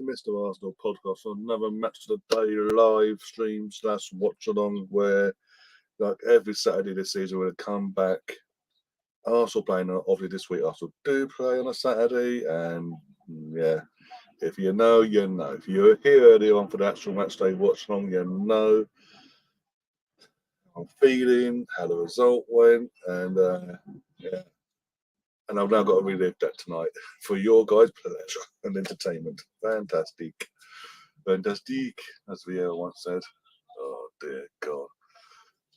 the Mr. Arsenal podcast on another match of the day live stream / watch along where, like every Saturday this season, we're going to come back. Arsenal playing, obviously this week Arsenal do play on a Saturday, and yeah, if you know, you know. If you're here early on for the actual match day watch along, you know I'm feeling, how the result went, and yeah. And I've now got to relive that tonight for your guys' pleasure and entertainment. Fantastic. Fantastic, as Vieira once said. Oh, dear God.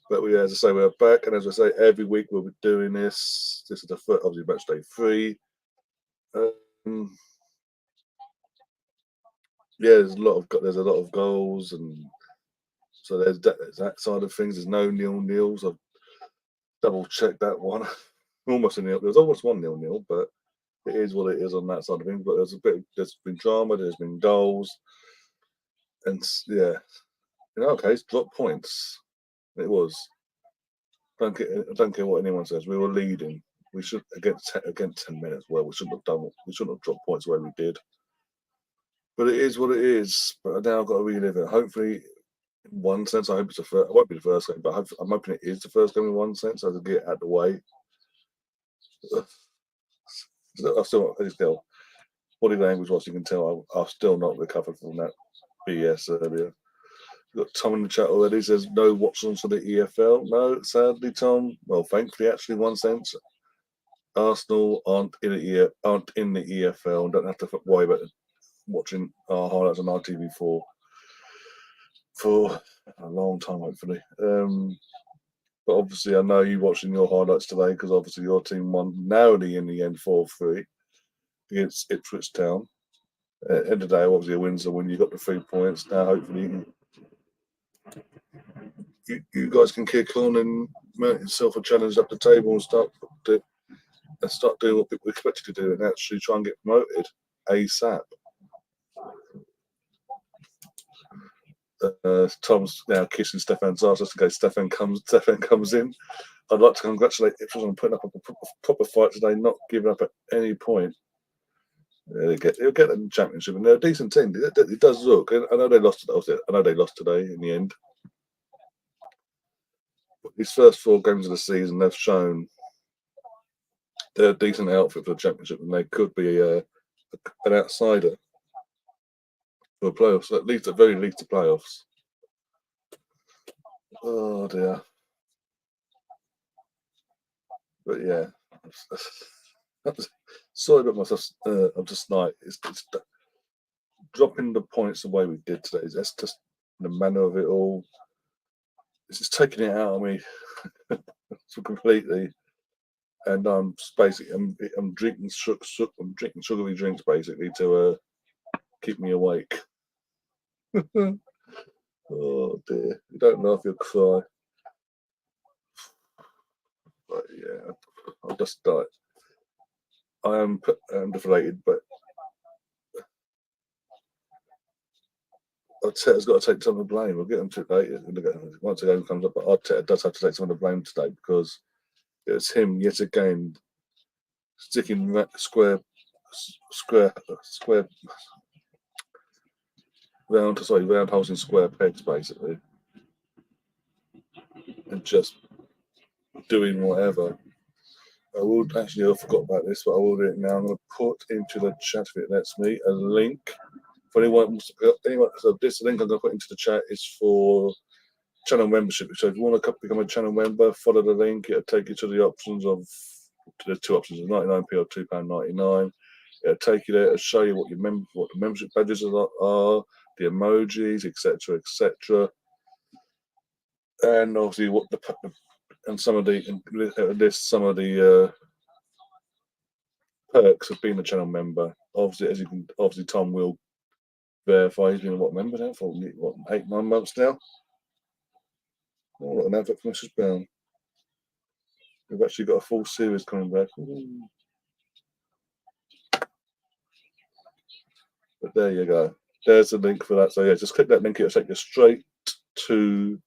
But we, as I say, we're back. And as I say, every week we'll be doing this. This is the first, obviously, match day 3. Yeah, there's a lot of goals. And so there's that side of things. There's no 0-0s. I've double-checked that one. Almost a nil. There's almost 1-0, but it is what it is on that side of things. But there's been drama, there's been goals, and yeah, in our case, drop points. It was. I don't care what anyone says. We were leading. We should against 10 minutes. Well, we shouldn't have done. We shouldn't have dropped points where we did. But it is what it is. But now I've got to relive it. Hopefully, in one sense, I hope it's the first. It won't be the first game, but I'm hoping it is the first game in one sense. So I can get it out of the way. I've still got this girl. Body language, what you can tell, I've still not recovered from that BS earlier. We've got Tom in the chat already. Says no Watchalong for the EFL. No, sadly, Tom. Well, thankfully, actually, in one sense, Arsenal aren't in the EFL and don't have to worry about watching our highlights on RTV4 for a long time, hopefully. But obviously, I know you watching your highlights today because obviously your team won narrowly in the end 4-3 against Ipswich Town. End of the day, obviously a win's a win. You got the 3 points. Now, hopefully, you guys can kick on and mount yourself a challenge up the table and start doing what people expect you to do and actually try and get promoted ASAP. Tom's now kissing Stefan's ass just in case Stefan comes in. I'd like to congratulate Ipswich on putting up a proper fight today, not giving up at any point. He'll get the championship, and they're a decent team. It does look. I know they lost today. I know they lost today in the end. But these first 4 games of the season, they've shown they're a decent outfit for the championship, and they could be an outsider for the playoffs. At least, at very least, the playoffs. Oh dear. But yeah. Sorry about myself. I'm just like it's dropping the points the way we did today. That's just the manner of it all. It's just taking it out of me completely. And I'm drinking sugary drinks basically to keep me awake. Oh dear! You don't know if you'll cry. But yeah, I'll just die. I am deflated, but Arteta's got to take some of the blame. We'll get them to it later once the game comes up. But Arteta does have to take some of the blame today because it was him yet again sticking round holes in square pegs basically, and just doing whatever. I forgot about this, but I will do it now. I'm going to put into the chat, if it lets me, a link. For anyone, so this link I'm going to put into the chat is for channel membership. So if you want to become a channel member, follow the link. It'll take you to the options of, there's 2 options, 99p or £2.99. It'll take you there. It'll show you what the membership badges are, the emojis, etc., etc. And obviously some of the perks of being a channel member. Obviously Tom will verify he's been a member now for 8-9 months now. Oh, look, an advert from Mrs. Brown. We've actually got a full series coming back. But there you go. There's the link for that. So yeah, just click that link. It'll take you straight to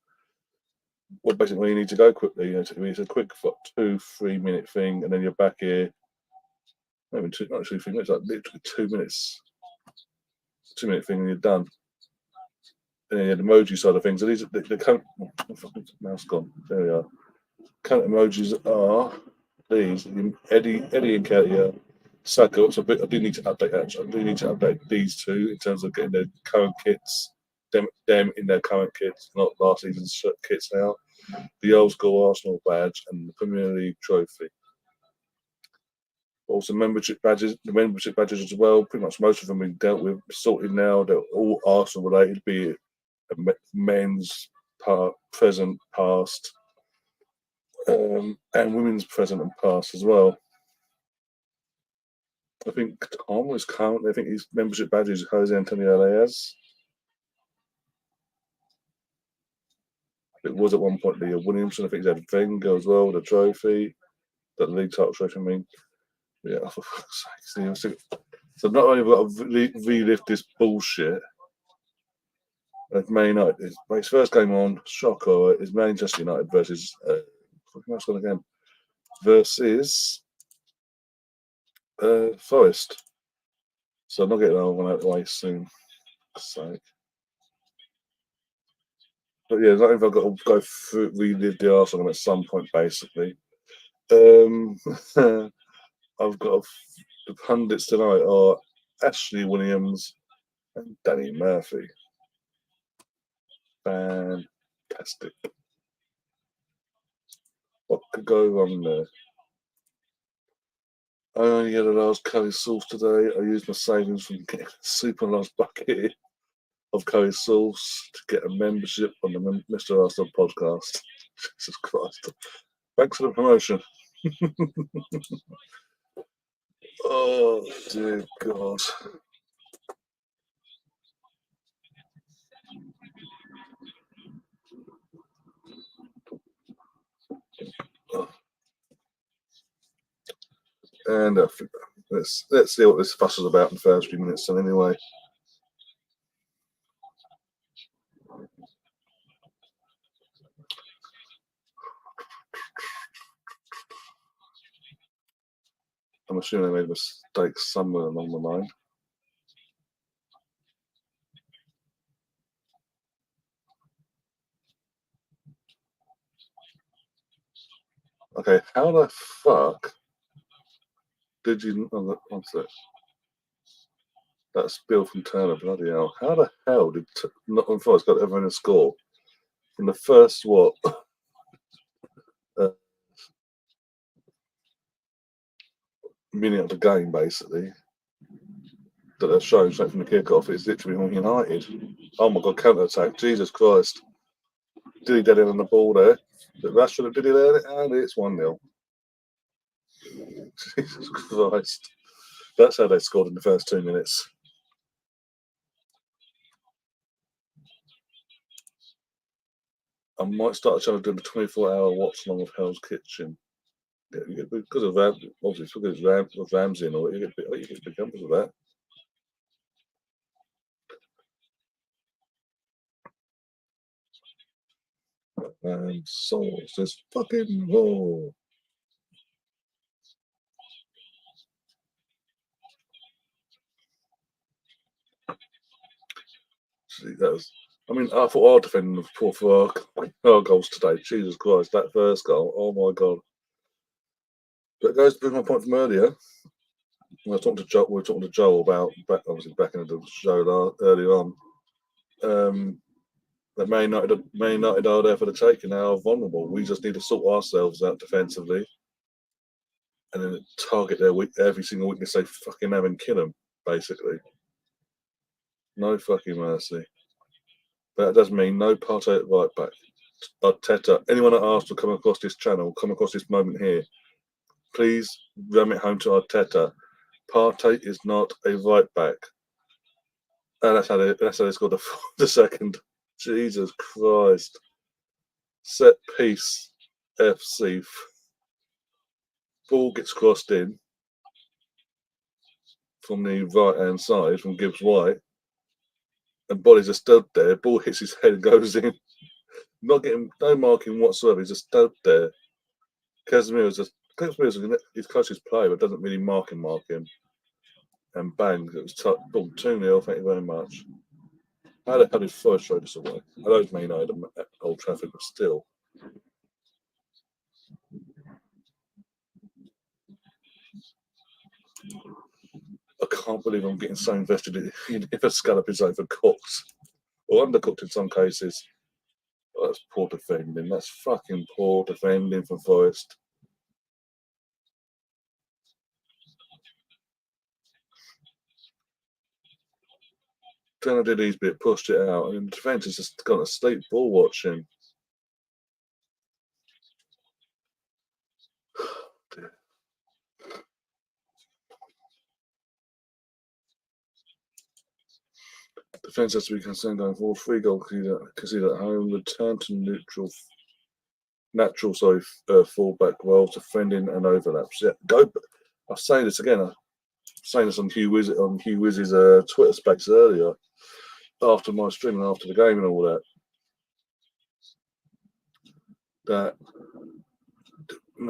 basically where you need to go quickly. It's a quick 2-3 minute thing, and then you're back here. Not even 2 minutes, like literally 2 minutes. 2-minute thing and you're done. And then you had emoji side of things. And these the current mouse gone. There we are. Current emojis are these. Eddie and Katia. Saka. So I do need to update actually. I do need to update these two in terms of getting their current kits. Them in their current kits, not last season's kits now. The old school Arsenal badge and the Premier League trophy. Also membership badges, the membership badges as well. Pretty much most of them we've dealt with, sorted now. They're all Arsenal related, be it a men's present, past, and women's present and past as well. I think Tom was current. I think his membership badge is Jose Antonio Reyes. It was at one point Leah Williamson. I think he had Wenger as well, the trophy, the league title trophy. I mean, yeah, for fuck's sake. So not only have I got to relive this bullshit of Man United, his first game on, shocker, is Manchester United versus again versus Forest. So I'm not getting that one out of the way soon. So, but yeah, not if I've got to go through relive the Arsenal at some point, basically. I've got the pundits tonight are Ashley Williams and Danny Murphy. Fantastic. What could go wrong there? I only had a large curry sauce today. I used my savings from getting a super large bucket of curry sauce to get a membership on the Mr. Arsenal podcast. Jesus Christ. Thanks for the promotion. Oh, dear God. And let's see what this fuss is about in the first few minutes. Then, anyway. I'm assuming they made a mistake somewhere along the line. Okay, how the fuck did you? Oh, what's that? That's Bill from Turner. Bloody hell! How the hell did Nottingham Forest got everyone to score from the first minute of the game, basically? That they're showing straight from the kickoff. It's literally all United. Oh my God! Counter attack! Jesus Christ! Did he dead in on the ball there? But Rashford did he there? And it's 1-0. Jesus Christ! That's how they scored in the first 2 minutes. I might start trying to do the 24-hour watch along of Hell's Kitchen. Yeah, because of that, obviously because of Ramsey and all, you get big numbers of that. And sauce is fucking raw. See, that was. I mean, I thought our defending was poor for our goals today. Jesus Christ, that first goal! Oh my God! But it goes to my point from earlier. We were talking to Joel about obviously back in the show earlier on. That Man United are there for the taking. They are vulnerable. We just need to sort ourselves out defensively, and then target their every single weakness they fucking have and kill them. Basically, no fucking mercy. But that does mean no Partey at right back. Arteta, anyone at Arsenal come across this channel, come across this moment here, please ram it home to Arteta. Partey is not a right back. And that's how they scored the second. Jesus Christ. Set piece FC. Ball gets crossed in from the right hand side from Gibbs White. And Body's just stood there. Ball hits his head and goes in. Not getting no marking whatsoever. He's just stood there. Casemiro's he's close to his play, but doesn't really mark him. and bang, it was 2-0. Thank you very much. How the hell did Forest throw this away? I don't mean I had Old Trafford, but still. I can't believe I'm getting so invested in if a scallop is overcooked or undercooked in some cases. Oh, that's poor defending. That's fucking poor defending for Forest. Then I did his bit, pushed it out, and the defence has just gone to sleep ball watching. Defence has to be concerned going forward. 3-goal conceded at home. Return to natural fullback roles, defending and overlaps. Yeah, go. I'll say this again. I'm saying this on Hugh Wiz's Twitter space earlier, after my stream and after the game and all that. That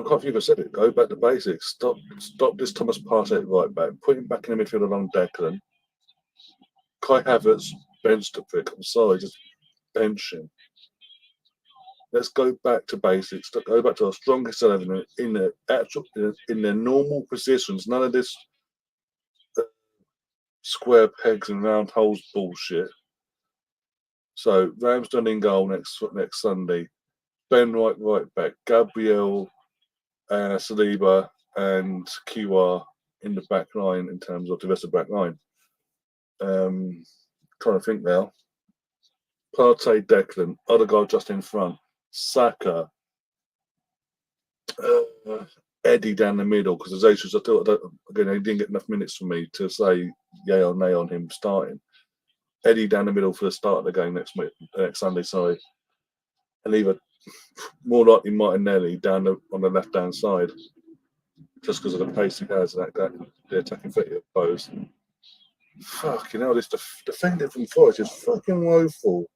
quite a few have said it. Go back to basics. Stop this Thomas Partey right back. Put him back in the midfield along Declan. Kai Havertz bench to pick. I'm sorry, just bench him. Let's go back to basics. Go back to our strongest 11 in their normal positions. None of this square pegs and round holes bullshit. So Ramsden in goal next Sunday. Ben right back. Gabriel, Saliba, and Kiwa in the back line in terms of the rest of the back line. Trying to think now. Partey, Declan, other guy just in front. Saka, Eddie down the middle, because as Jesus, he didn't get enough minutes for me to say yay or nay on him starting. Eddie down the middle for the start of the game next Sunday, sorry. And either more likely Martinelli on the left hand side, just because of the pace he has and the attacking fit he opposed. Fucking hell, this defending from Forest is fucking woeful.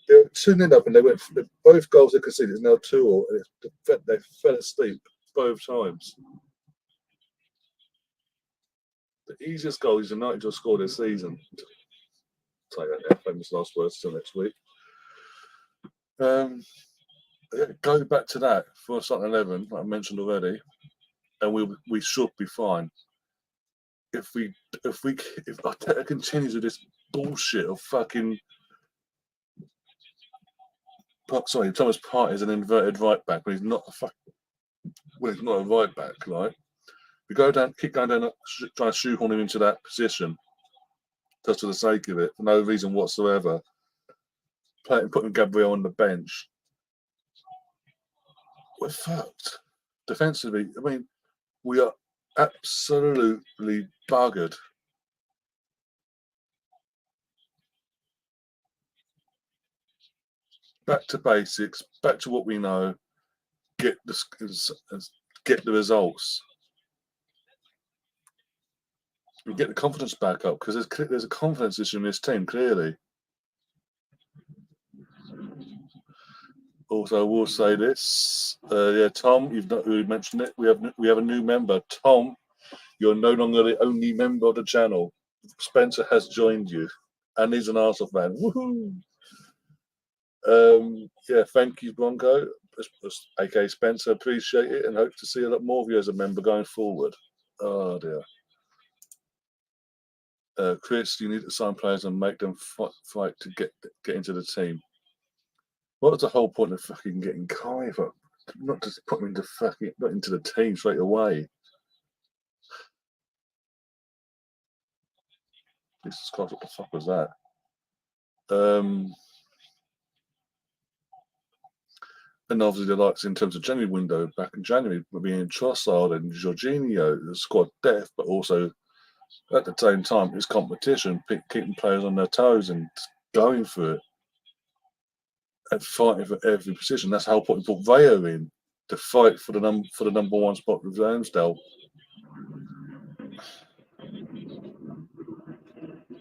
They're 2-0 up and they went. Both goals they conceded is now 2-2, and they fell asleep both times. The easiest goal is United to score this season. Say that now, famous last words till next week. Go back to that for starting 11, like I mentioned already, and we should be fine. If Arteta continues with this bullshit of fucking. Sorry, Thomas Partey is an inverted right back, but he's not he's not a right back, right? We keep going down, trying to shoehorn him into that position, just for the sake of it, for no reason whatsoever. Putting Gabriel on the bench, we're fucked. Defensively, I mean, we are absolutely buggered. Back to basics, back to what we know. Get the results. We get the confidence back up, because there's a confidence issue in this team, clearly. Also, I will say this. Tom, you've not really mentioned it. We have a new member. Tom, you're no longer the only member of the channel. Spencer has joined you, and he's an Arsenal fan. Woohoo! Thank you, Bronco, aka Spencer. Appreciate it, and hope to see a lot more of you as a member going forward. Oh dear. Chris, you need to sign players and make them fight to get into the team. What's the whole point of fucking getting Kai? Not just put him not into the team straight away. Jesus Christ, what the fuck was that? And obviously the likes in terms of January window, back in January, being Trossard and Jorginho, the squad depth, but also at the same time, it's competition, keeping players on their toes and going for it and fighting for every position. That's how we put Rayo in to fight for the number one spot with Ramsdale.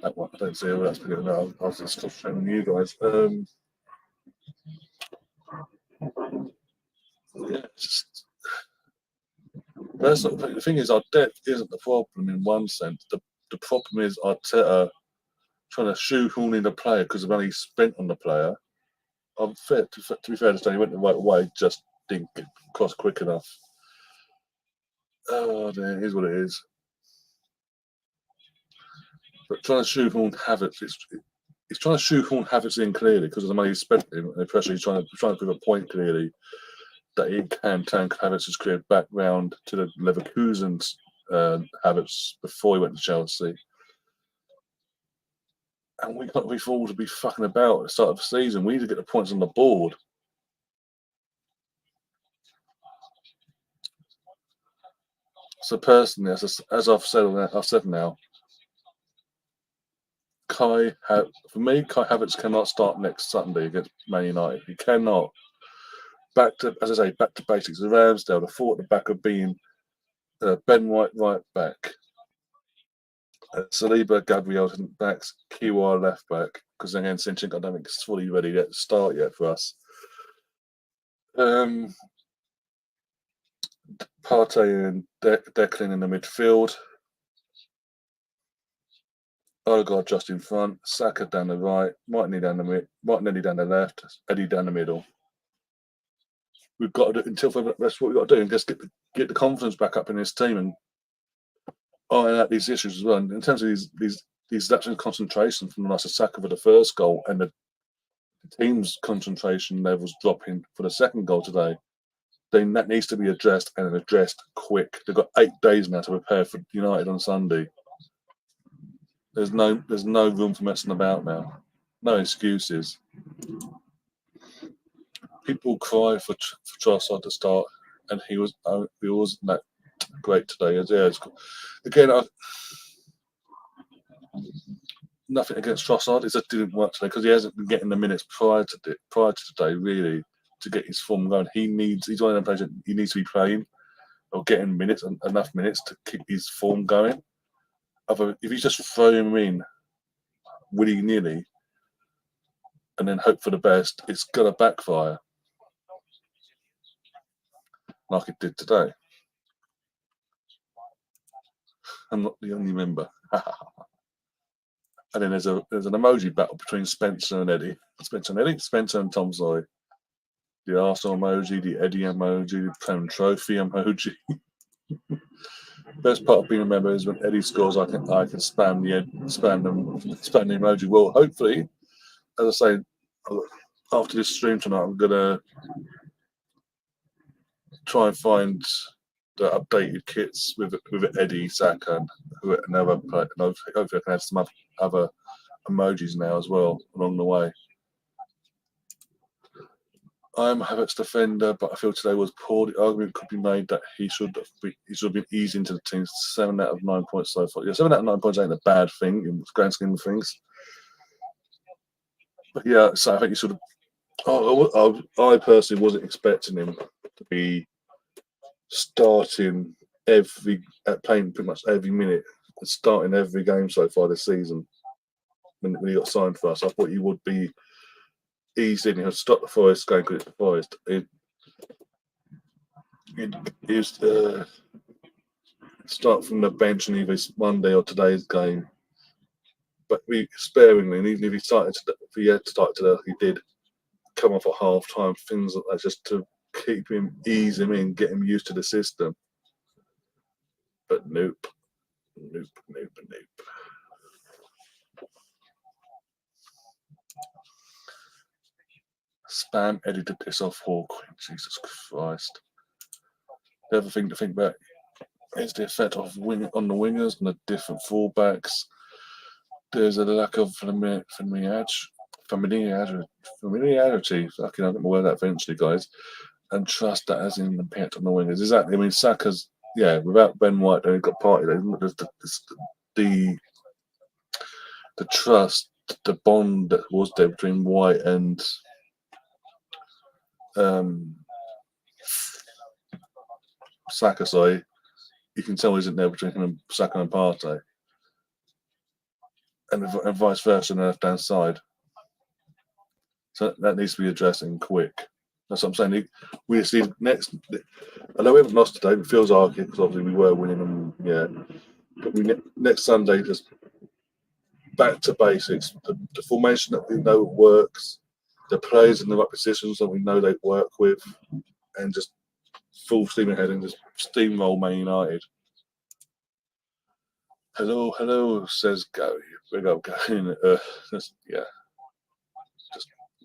I don't see how that's going to go. I was just showing you guys. That's not, the thing is, our depth isn't the problem in one sense. The problem is Arteta trying to shoehorn in a player because of money spent on the player. I'm fair to be fair to say, he went the right way, just didn't get across quick enough. Oh, dear, here's what it is. But trying to shoehorn Havertz, it's trying to shoehorn Havertz in clearly because of the money he spent him and the pressure. He's trying to prove a point clearly that he can turn Havertz's career back round to the Leverkusen's Havertz before he went to Chelsea. And we can't be fooled to be fucking about at the start of the season. We need to get the points on the board. So personally, as I've said now, for me, Kai Havertz cannot start next Sunday against Man United. He cannot. Back to basics. The Ramsdale, the thought at the back of being Ben White right back, Saliba, Gabriel backs, Kiwa left back. Because again, Sinchenko, I don't think is fully ready yet to start yet for us. Partey and Declan in the midfield. Odegaard just in front, Saka down the right, Martinelli down the left, Eddie down the middle. We've got to do until that's what we've got to do, and just get the confidence back up in this team and iron out these issues as well. And in terms of these lapses in concentration from the likes of Saka for the first goal and the team's concentration levels dropping for the second goal today, then that needs to be addressed and addressed quick. They've got 8 days now to prepare for United on Sunday. There's no room for messing about now. No excuses. People cry for Trossard to start, and he wasn't that great today. Again, nothing against Trossard. It just didn't work today because he hasn't been getting the minutes prior to today, really, to get his form going. He's one of them players that he needs to be playing or getting enough minutes to keep his form going. If you just throw him in willy-nilly and then hope for the best, it's going to backfire like it did today. I'm not the only member. And then there's an emoji battle between Spencer and Eddie. Spencer and Tom Zoy. The Arsenal emoji, the Eddie emoji, the Prem Trophy emoji. Best part of being a member is when Eddie scores, I can spam the emoji. Well, hopefully, as I say, after this stream tonight, I'm gonna try and find the updated kits with Eddie, Saka, and other play. And hopefully, I can add some other emojis now as well along the way. I'm Havertz defender, but I feel today was poor. The argument could be made that he should have been eased into the team. 7 out of 9 points so far. Yeah, 7 out of 9 points ain't a bad thing in the grand scheme of things. But yeah, so I think he should have. I personally wasn't expecting him to be starting playing pretty much every minute, starting every game so far this season. When he got signed for us, I thought he would be eased in. He'll stop the Forest game because it's the Forest. He'd start from the bench in either Monday or today's game, but sparingly. And even if he had started today, he did come off at half time. Things like that, just to keep him, ease him in, get him used to the system. But nope. Spam Eddie to piss off Hawk. Jesus Christ. The other thing to think about is the effect of on the wingers and the different fullbacks. There's a lack of familiarity. I can get my word out eventually, guys. And trust that has an impact on the wingers. Exactly. I mean, Saka's without Ben White, they've got Partey. The trust, the bond that was there between White and Saka, sorry, you can tell isn't there between him and Saka and Partey, and vice versa on the left-hand side. So that needs to be addressed in quick. That's what I'm saying. We see next. Although we haven't lost today, it feels like it because obviously we were winning them. Yeah, but next Sunday just back to basics. The formation that we know works, the players in the right positions that we know they work with, and just full steam ahead and just steamroll Man United. Hello, hello, says Gary. Big up, Gary. Yeah, just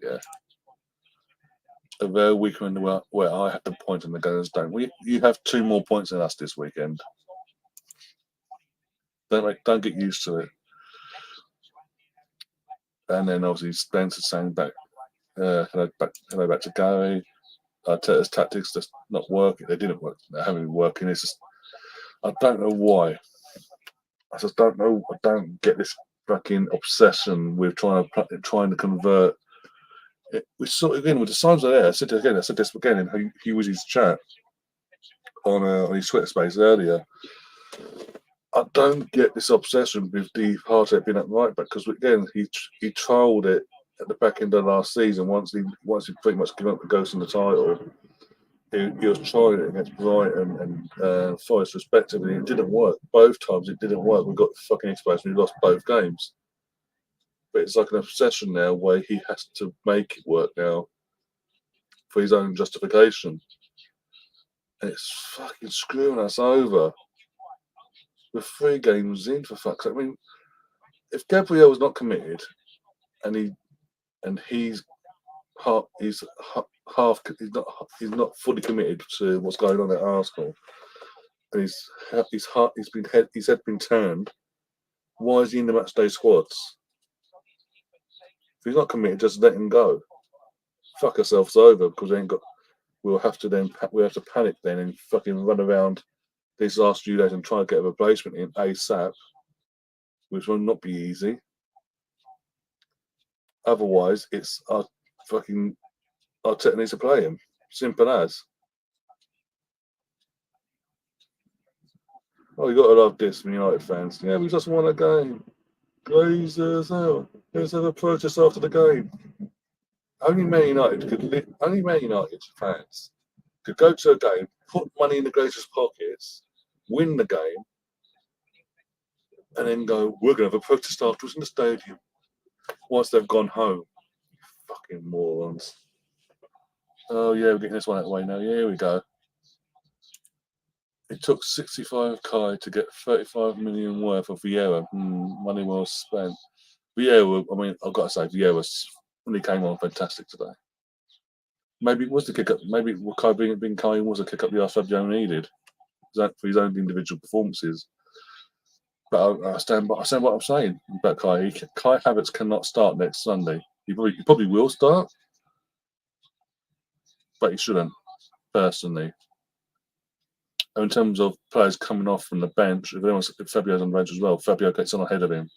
yeah. A very weaker in the world where I have the point and the Gunners don't. You have 2 more points than us this weekend. Don't get used to it. And then obviously Spencer saying back, hello back to Gary. Arteta's tactics just not working. They didn't work. They haven't been working. It's just I don't know why. I just don't know. I don't get this fucking obsession with trying to convert. We saw again with the signs are there. I said this again in Hughes' chat on his Twitter space earlier. I don't get this obsession with the Arteta being at right back because again he trialled it at the back end of last season. Once he pretty much given up the ghost in the title, he was trying it against Brighton and Forest respectively. It didn't work both times. It didn't work. We got fucking exposed. We lost both games. But it's like an obsession now where he has to make it work now for his own justification. And it's fucking screwing us over. We're 3 games in, for fuck's sake. I mean, if Gabriel was not committed and he's not fully committed to what's going on at Arsenal, and his head been turned, why is he in the matchday squads? If he's not committed, just let him go. Fuck ourselves over because we have to panic then and fucking run around these last few days and try to get a replacement in ASAP, which will not be easy. Otherwise, it's our fucking Arteta needs to play him. Simple as. Oh, you got to love this, United fans. Yeah, we just won a game. Glazers out. Let's have a protest after the game. Only Man United fans could go to a game, put money in the Glazers' pockets, win the game, and then go, we're going to have a protest afterwards in the stadium once they've gone home. Fucking morons. Oh, yeah, we're getting this one out of the way now. Yeah, here we go. It took 65 Kai to get 35 million worth of Vieira. Money well spent. Vieira, I mean, I've got to say, Vieira, when he came on, fantastic today. Maybe it was the kick up. Maybe Kai being Kai was a kick up the arse Fabio needed for his own individual performances. But I stand by what I'm saying about Kai. Kai Havertz cannot start next Sunday. He probably will start, but he shouldn't, personally. And in terms of players coming off from the bench, if Fabio's on the bench as well, Fabio gets on ahead of him.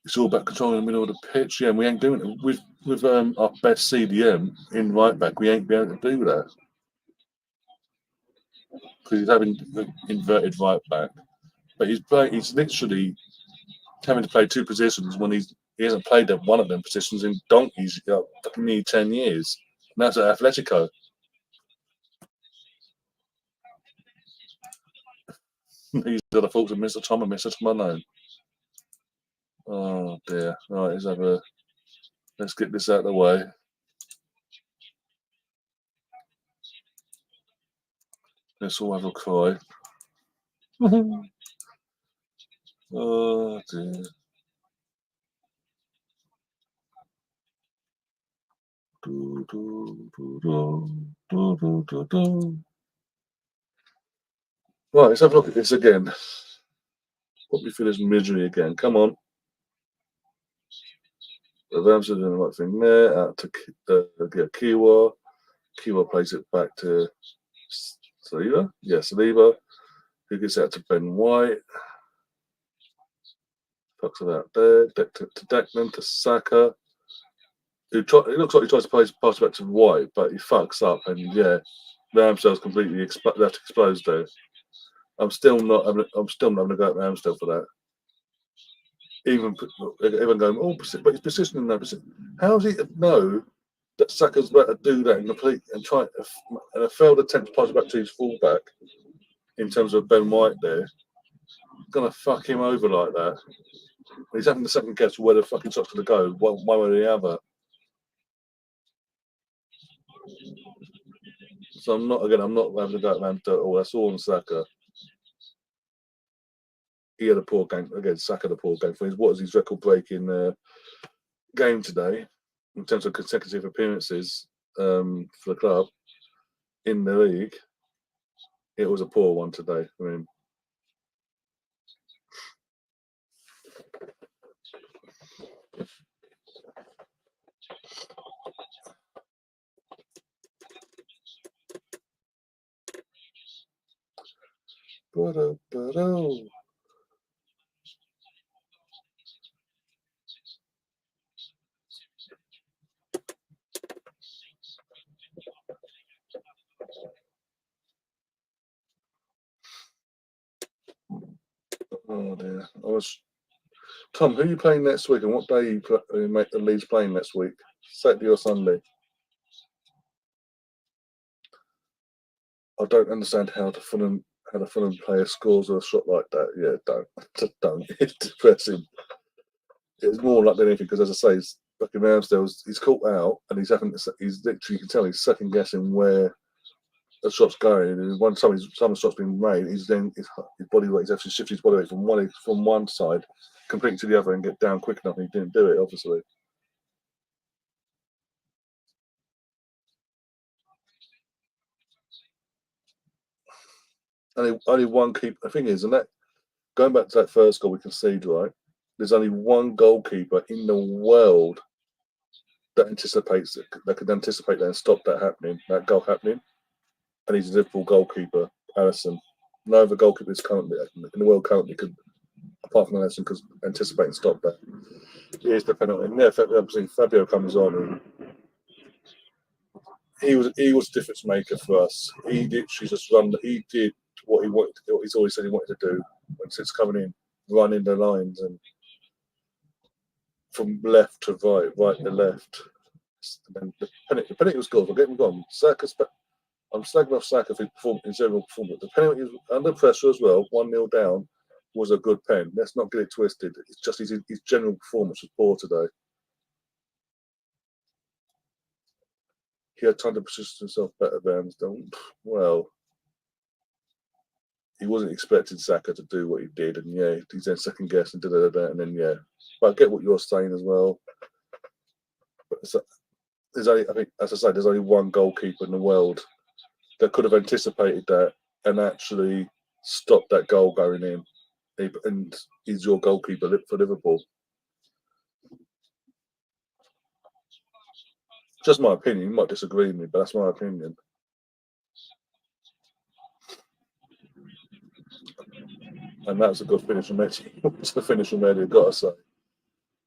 It's all about controlling the middle of the pitch. Yeah, and we ain't doing it. With our best CDM in right back, we ain't be able to do that. Because he's having the inverted right back. But he's literally having to play 2 positions when he hasn't played one of them positions in donkeys nearly 10 years. And that's at Atletico. These are the faults of Mr. Tom and Mr. Tomano. Oh dear. Right, let's get this out of the way. Let's all have a cry. Oh dear. Right, let's have a look at this again. What we feel is misery again. Come on. The Rams are doing the right thing there. Out to Kiwa. Kiwa plays it back to Saliba. Yeah, Saliba. Who gets out to Ben White. Fucks it out there. To Declan, to Saka. It looks like he tries to pass back to White, but he fucks up. And yeah, Ramsdale's completely left exposed there. I'm still not having a go at Ramsdale for that. Even going, but he's positioning that. How does he know that Saka's about to do that and complete and try and a failed attempt to pass it back to his fullback in terms of Ben White there, gonna fuck him over like that. He's having to second guess where the fucking shot's gonna go, one way or the other. So I'm not having a go at Ramsdale at all. That's all on Saka. He had a poor game again. Saka had a poor game for his. What was his record-breaking game today in terms of consecutive appearances for the club in the league? It was a poor one today. I mean, oh dear. Tom, who are you playing next week, and what day you make the Leeds playing next week? Saturday or Sunday? I don't understand how the Fulham player scores a shot like that. Yeah, don't. Just don't. It's depressing. It's more like than anything because, as I say, fucking Ramsdale's he's caught out and he's literally you can tell he's second guessing where the shot's going. And one time some shot's been made, his body weight, he's actually shifted his body weight from one side completely to the other and get down quick enough. And he didn't do it, obviously. Only one keeper. The thing is, and that going back to that first goal we conceded, right? There's only one goalkeeper in the world that could anticipate that and stop that goal happening, and he's a Liverpool goalkeeper, Alisson. No other goalkeeper is currently in the world could, apart from Alisson, could anticipate and stop that. Here's the penalty. And yeah, obviously Fabio comes on, and he was a difference maker for us. He literally just run. He did what he wanted. What he's always said he wanted to do when it's coming in, running the lines and from left to right, right to left. And the penalty was good. I'll get him gone. I'm slagging off Saka for his general performance. The penalty was under pressure as well, 1-0 down, was a good pen. Let's not get it twisted. It's just his general performance was poor today. He had time to position himself better than well. He wasn't expecting Saka to do what he did, and yeah, he's then second guess and and then yeah. But I get what you're saying as well. But there's only, I think, as I say, there's only one goalkeeper in the world that could have anticipated that and actually stopped that goal going in. And he's your goalkeeper for Liverpool. Just my opinion. You might disagree with me, but that's my opinion. And that was a good finish from Motd. It's the finish from Motd, I've got to say.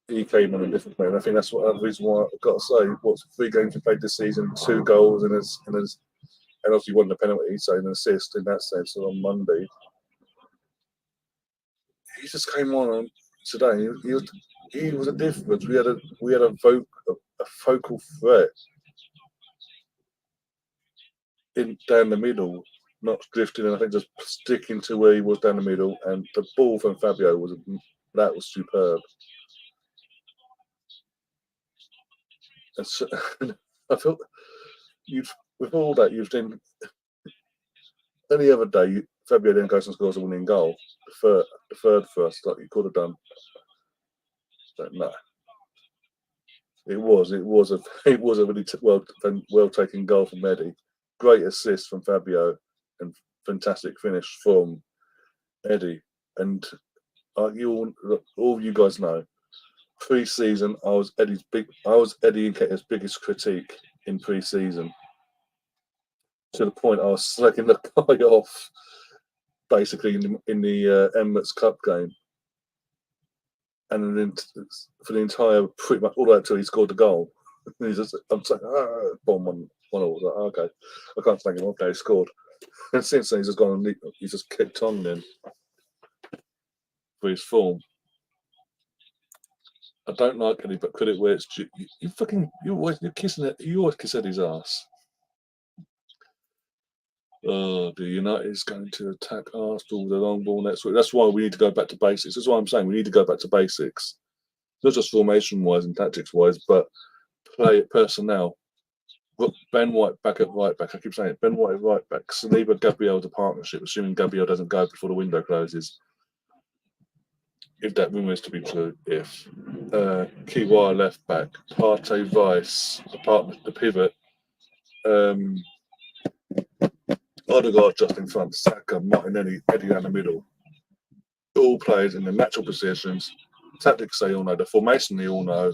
He came on a different way. And I think that's the reason why I've got to say, what's 3 games he played this season, 2 goals, and obviously won the penalty, so an assist in that sense on Monday. He just came on today. He was a difference. We had a focal threat down the middle, not drifting, and I think just sticking to where he was down the middle. And the ball from Fabio was superb. And so, I felt with all that you've done. Any other day, Fabio then goes and scores a winning goal, the third for us, like you could have done. But no, it was a really well taken goal from Motd. Great assist from Fabio, and fantastic finish from Eddie. And all you guys know, pre-season I was Eddie Nketiah's biggest critique in pre-season. To the point I was slagging the guy off, basically in the Emirates Cup game, and then for the entire pretty much all the way until he scored the goal. I'm saying, bomb 1-1. I was like, okay, I can't slag him off now. He scored, and since then he's just gone. He's just kicked on then for his form. I don't like Eddie, but credit where it's due. You're kissing it. You always kiss Eddie's ass. Oh, the United is going to attack Arsenal with a long ball next week. That's why we need to go back to basics. That's why I'm saying we need to go back to basics, not just formation wise and tactics wise, but play personnel. Put Ben White back at right back. I keep saying it. Ben White at right back. Saliba Gabriel the partnership, assuming Gabriel doesn't go before the window closes. If that rumour is to be true, if Kiwa left back, Partey Vice, the pivot, Odegaard just in front, Saka, Martinelli, Eddie down the middle, all players in their natural positions. Tactics they all know, the formation they all know,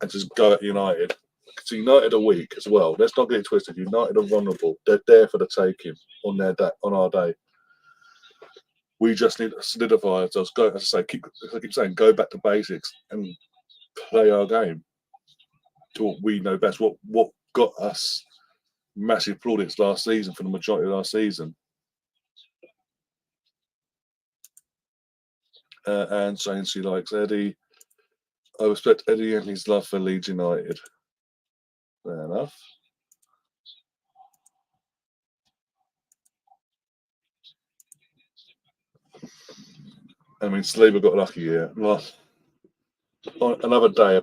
and just go at United. So United are weak as well. Let's not get it twisted. United are vulnerable. They're there for the taking on our day. We just need to solidify ourselves. Go, as I keep saying, go back to basics and play our game to what we know best. What got us massive plaudits last season for the majority of last season. And saying she likes Eddie. I respect Eddie and his love for Leeds United. Fair enough. I mean, Saliba got lucky here. On another day,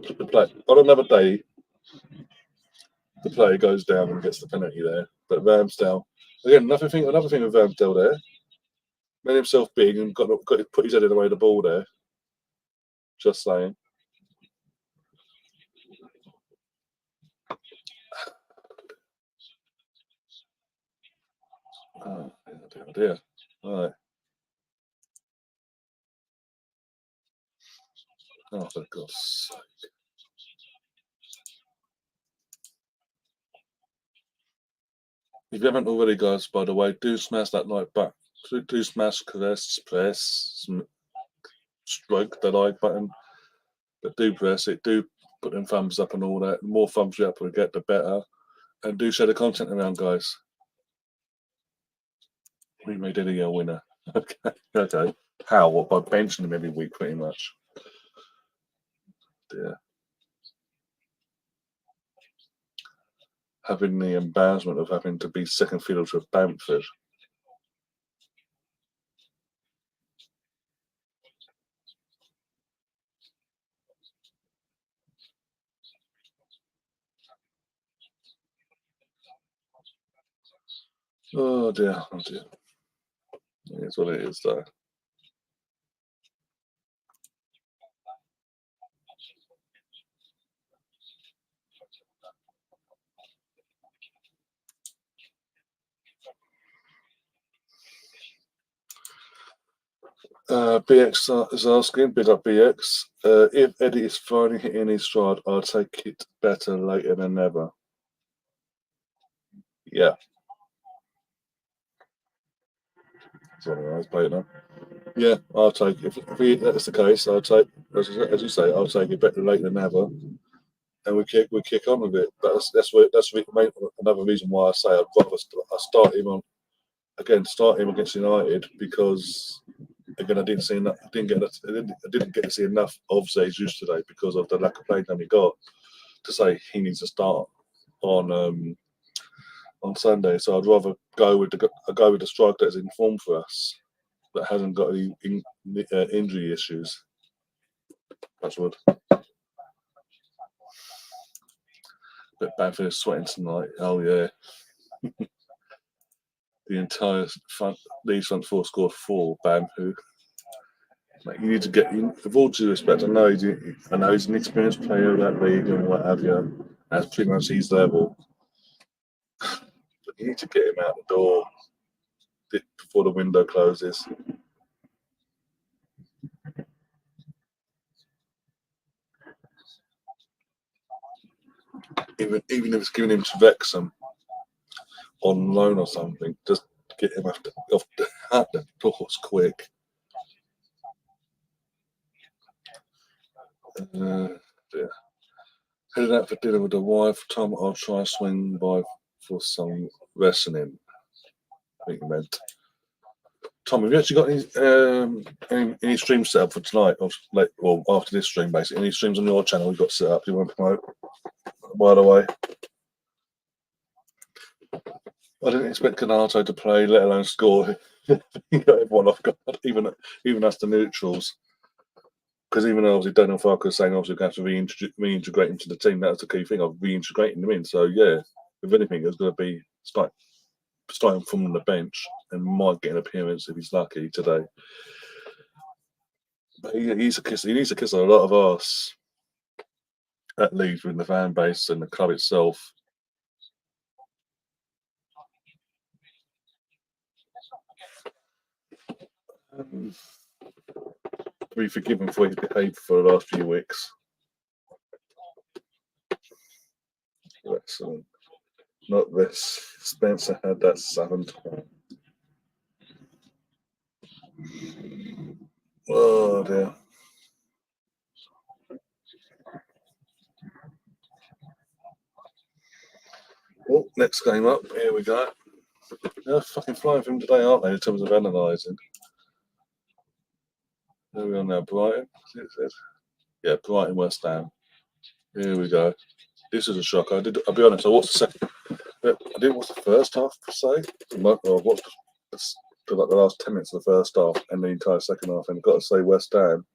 the player goes down and gets the penalty there. But Ramsdale, again, another thing with Ramsdale there, made himself big and got to put his head in the way of the ball there. Just saying. Oh, dear. All right. Oh, for God's sake. If you haven't already, guys, by the way, do smash that like button. Do smash, press, stroke the like button. But do press it. Do put them thumbs up and all that. The more thumbs you up we get, the better. And do share the content around, guys. We made Eddie a winner. Okay. How? What, by benching him every week, pretty much? Yeah. Having the embarrassment of having to be second fiddle to Bamford. Oh dear. It's what it is, though. BX is asking, big up BX, if Eddie is finally hitting his stride, I'll take it better later than never. Yeah. Sorry, I was playing now. Yeah, I'll take it. If that's the case, I'll take, as you say, I'll take it better late than never, and we kick on with it. But that's another reason why I say I'd rather start him against United, because again I didn't get to see enough of Jesus today because of the lack of playing time he got to say he needs to start on Sunday. So I'd rather go with the striker that's in form for us, that hasn't got any injury issues. That's what. But Bamford is sweating tonight. Oh yeah. The entire Leeds front four scored 4. Bam, who? Mate, you need to get. With all due respect, I know he's an experienced player of that league and what have you. That's pretty much his level. But you need to get him out the door before the window closes. Even if it's giving him to Wrexham on loan or something, just get him off the doors quick. Yeah. Headed out for dinner with the wife. Tom, I'll try swing by for some wrestling. I think you meant. Tom, have you actually got any streams set up for tonight, or after this stream, basically? Any streams on your channel you've got set up you want to promote? By the way, I didn't expect Canato to play, let alone score. You got everyone off guard, even us the neutrals. Because even though obviously Daniel Farker was saying obviously we have to reintegrate him to the team, that was the key thing of reintegrating them in. So yeah, if anything, it's going to be starting from the bench and might get an appearance if he's lucky today. But he needs to kiss a lot of arse at Leeds with the fan base and the club itself. To be forgiven for his behaviour for the last few weeks. Excellent. Not this. Spencer had that 7 times. Oh dear. Oh, next game up. Here we go. They're fucking flying for him today, aren't they, in terms of analysing? There we are now, Brighton. Yeah, Brighton, West Ham. Here we go. This is a shock. I'll be honest, I watched the second. I didn't watch the first half, per se. I watched like the last 10 minutes of the first half and the entire second half. And I've got to say, West Ham,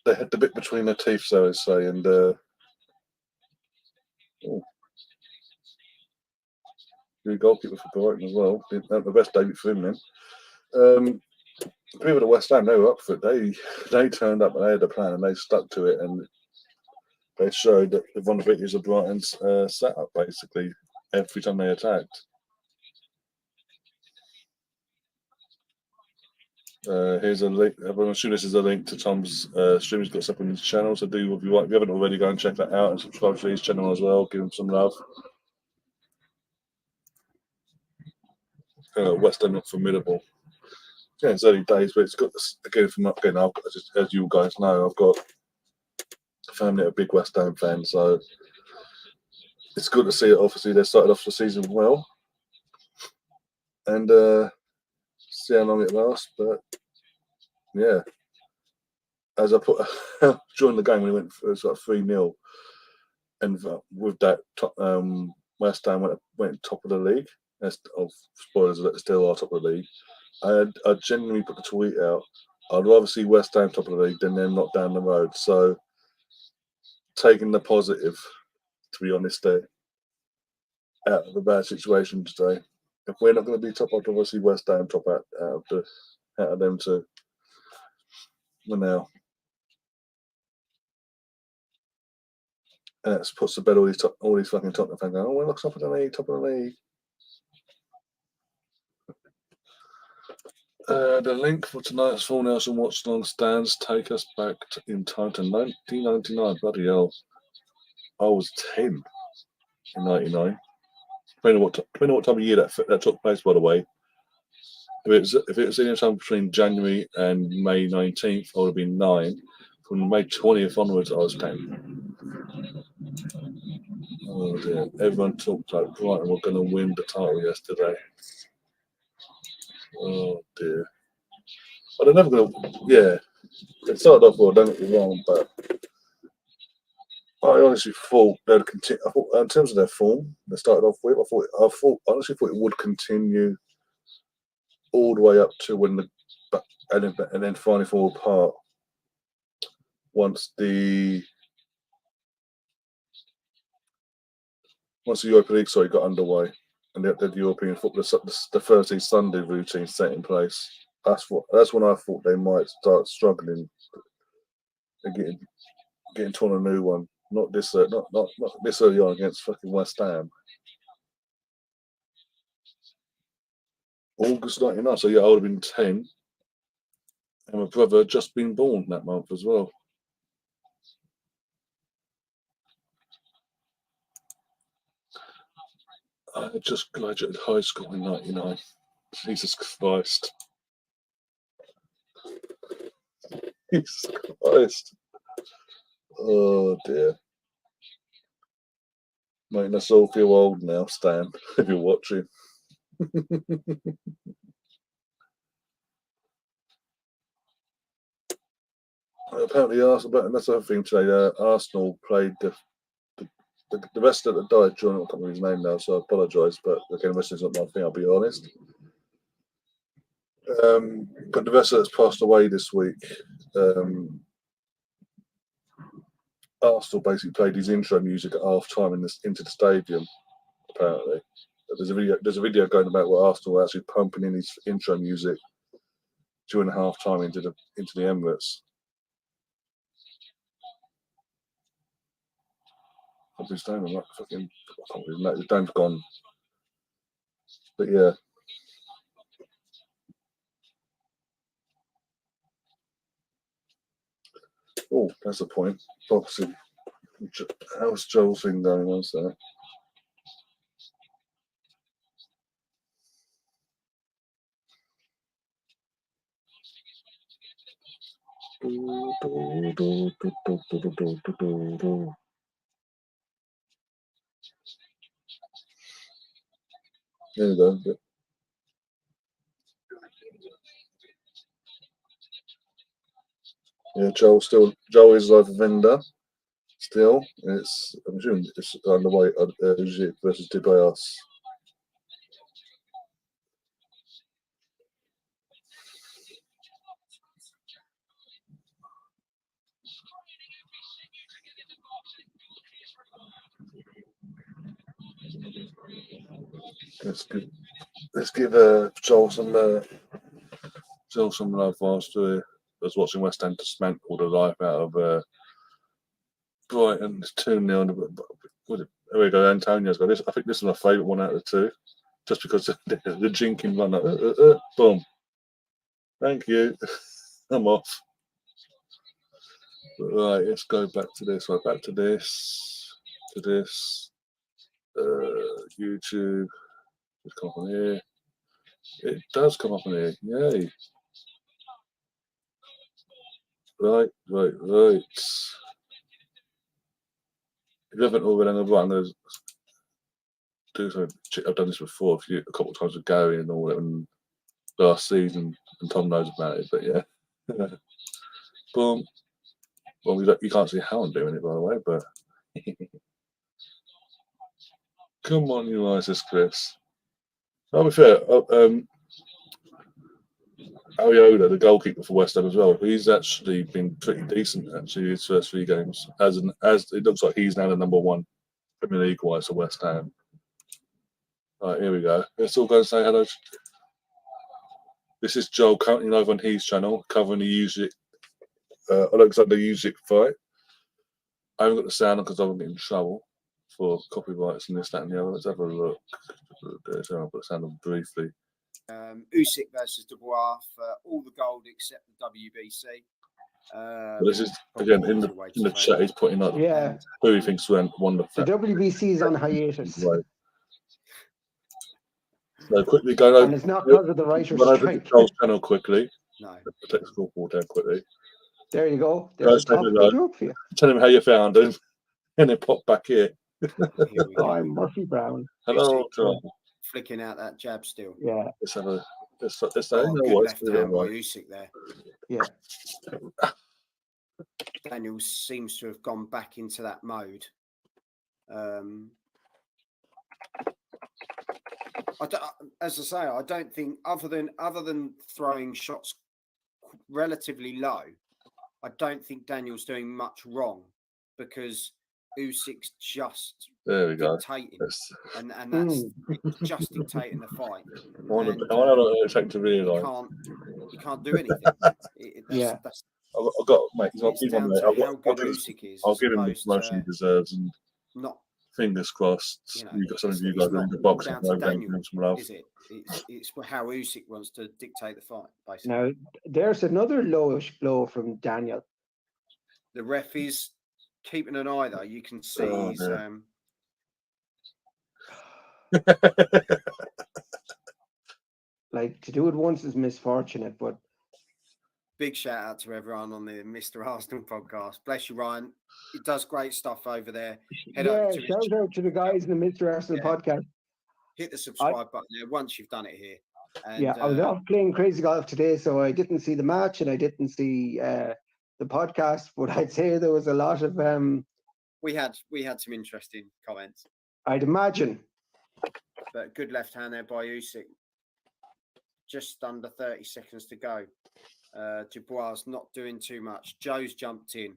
they had the bit between their teeth, so to say. And new goalkeeper for Brighton as well. Didn't have the best debut for him then. People at West Ham, they were up for it. They turned up and they had a plan and they stuck to it. And they showed that the vulnerabilities of Brighton's setup, basically, every time they attacked. Here's a link. I'm assuming this is a link to Tom's stream. He's got stuff on his channel, so do if you want. If you haven't already, go and check that out and subscribe to his channel as well. Give him some love. West Ham not formidable. Yeah, it's early days, but it's got this again from up again. As you guys know, I've got a family of big West Ham fans, so it's good to see it. Obviously, they started off the season well, and see how long it lasts. But yeah, as I put during the game when it was like 3-0, and with that, West Ham went top of the league. Spoilers alert, still are top of the league. I genuinely put the tweet out. I'd rather see West Ham top of the league than them not down the road. So taking the positive, to be honest, there out of a bad situation today. If we're not going to be top, I'd rather see West Ham top out of them two. Well, now. And it puts to bed all these fucking Tottenham fans going, oh, we're not top of the league, top of the league. The link for tonight's Full Nelson Watchalong stands take us back in time to 1999. Bloody hell. I was 10 in 99. Depending on what time of year that took place, by the way. If it was any time between January and May 19th, I would have been 9. From May 20th onwards, I was 10. Oh dear. Everyone talked like Brighton were going to win the title yesterday. Oh dear. But they're never going to. Yeah. It started off well, don't get me wrong, but I honestly thought they'd continue. I thought, in terms of their form, they started off with. I honestly thought it would continue all the way up to when and then finally fall apart once the Europa League got underway and the European football, the Thursday Sunday routine set in place. That's when I thought they might start struggling and getting torn a new one. Not this not this early on against fucking West Ham. August 99, so yeah, I would have been 10. And my brother had just been born that month as well. I had just graduated high school in 99. Jesus Christ. Jesus Christ. Oh dear. Making us all feel old now, Stan, if you're watching. Apparently, Arsenal. That's the other thing today. Arsenal played the wrestler that died. John, I can't remember his name now, so I apologise. But again, wrestling's not my thing. I'll be honest. But the wrestler that's passed away this week, Arsenal basically played his intro music at half time into the stadium. Apparently, there's a video going about where Arsenal were actually pumping in his intro music during the half time into the Emirates. What's his name? I'm like fucking. I can't remember. His name's gone. But yeah. Oh, that's the point. Boxing. How's Joel's thing going on, sir? There you go. Yeah, Joel is live vendor. Still, I'm assuming it's on the way. Usyk versus Dibias. Let's give Joel some love whilst I was watching West Ham dismantle the life out of Brighton. It's 2-0. There we go. Antonio's got this. I think this is my favourite one out of the two, just because the jinking run. Boom. Thank you. I'm off. Right, let's go back to this. Right, back to this. To this. YouTube. Just come up on here. It does come up on here. Yay. Right. If you haven't already on the run, there's do something. I've done this before a couple of times with Gary and all that and last season, and Tom knows about it, but yeah. Boom. Well, you can't see how I'm doing it, by the way, but come on, you Isis Chris. I'll be fair. Ariola, the goalkeeper for West Ham as well, he's actually been pretty decent actually his first 3 games. As it looks like he's now the number 1 Premier League wise for West Ham. Right, here we go. Let's all go and say hello. This is Joel currently live on his channel covering the Usyk Alexander Usyk fight. I haven't got the sound on because I won't get in trouble for copyrights and this, that, and the other. Let's have a look. I'll put the sound on briefly. Usyk versus Dubois for all the gold except the WBC. This is again in the chat. He's putting up who he thinks won the WBC is on hiatus. Right. So quickly go over. And it's not because of the writer's strike. Joel's channel quickly. No. Take the scoreboard down quickly. There you go. There's a top joke for you. Tell him how you found him, and then pop back here. Here we go. I'm Murphy Brown. Hello, John. Flicking out that jab still. Yeah. Let's have a. Let's good left hand by Usyk there. Yeah. Daniel seems to have gone back into that mode. As I say, I don't think other than throwing shots relatively low, I don't think Daniel's doing much wrong because Usyk's just dictating, and that's just dictating the fight. I want to take to realise you can't do anything. I've got mate. I'll give him the promotion he deserves, and not. Fingers crossed. You've got some of you guys in the box and some love. Is it? It's how Usyk wants to dictate the fight, basically. Now, there's another lowish blow from Daniel. The ref is keeping an eye, though. You can see he's. Like, to do it once is misfortunate, but. Big shout out to everyone on the Mr. Arsenal podcast. Bless you, Ryan. He does great stuff over there. Shout out to the guys in the Mr. Arsenal podcast. Hit the subscribe button there once you've done it here. And, I was off playing crazy golf today, so I didn't see the match and I didn't see the the podcast, but I'd say there was a lot of We had some interesting comments, I'd imagine. but good left hand there by Usyk. Just under 30 seconds to go. Dubois not doing too much. Joe's jumped in.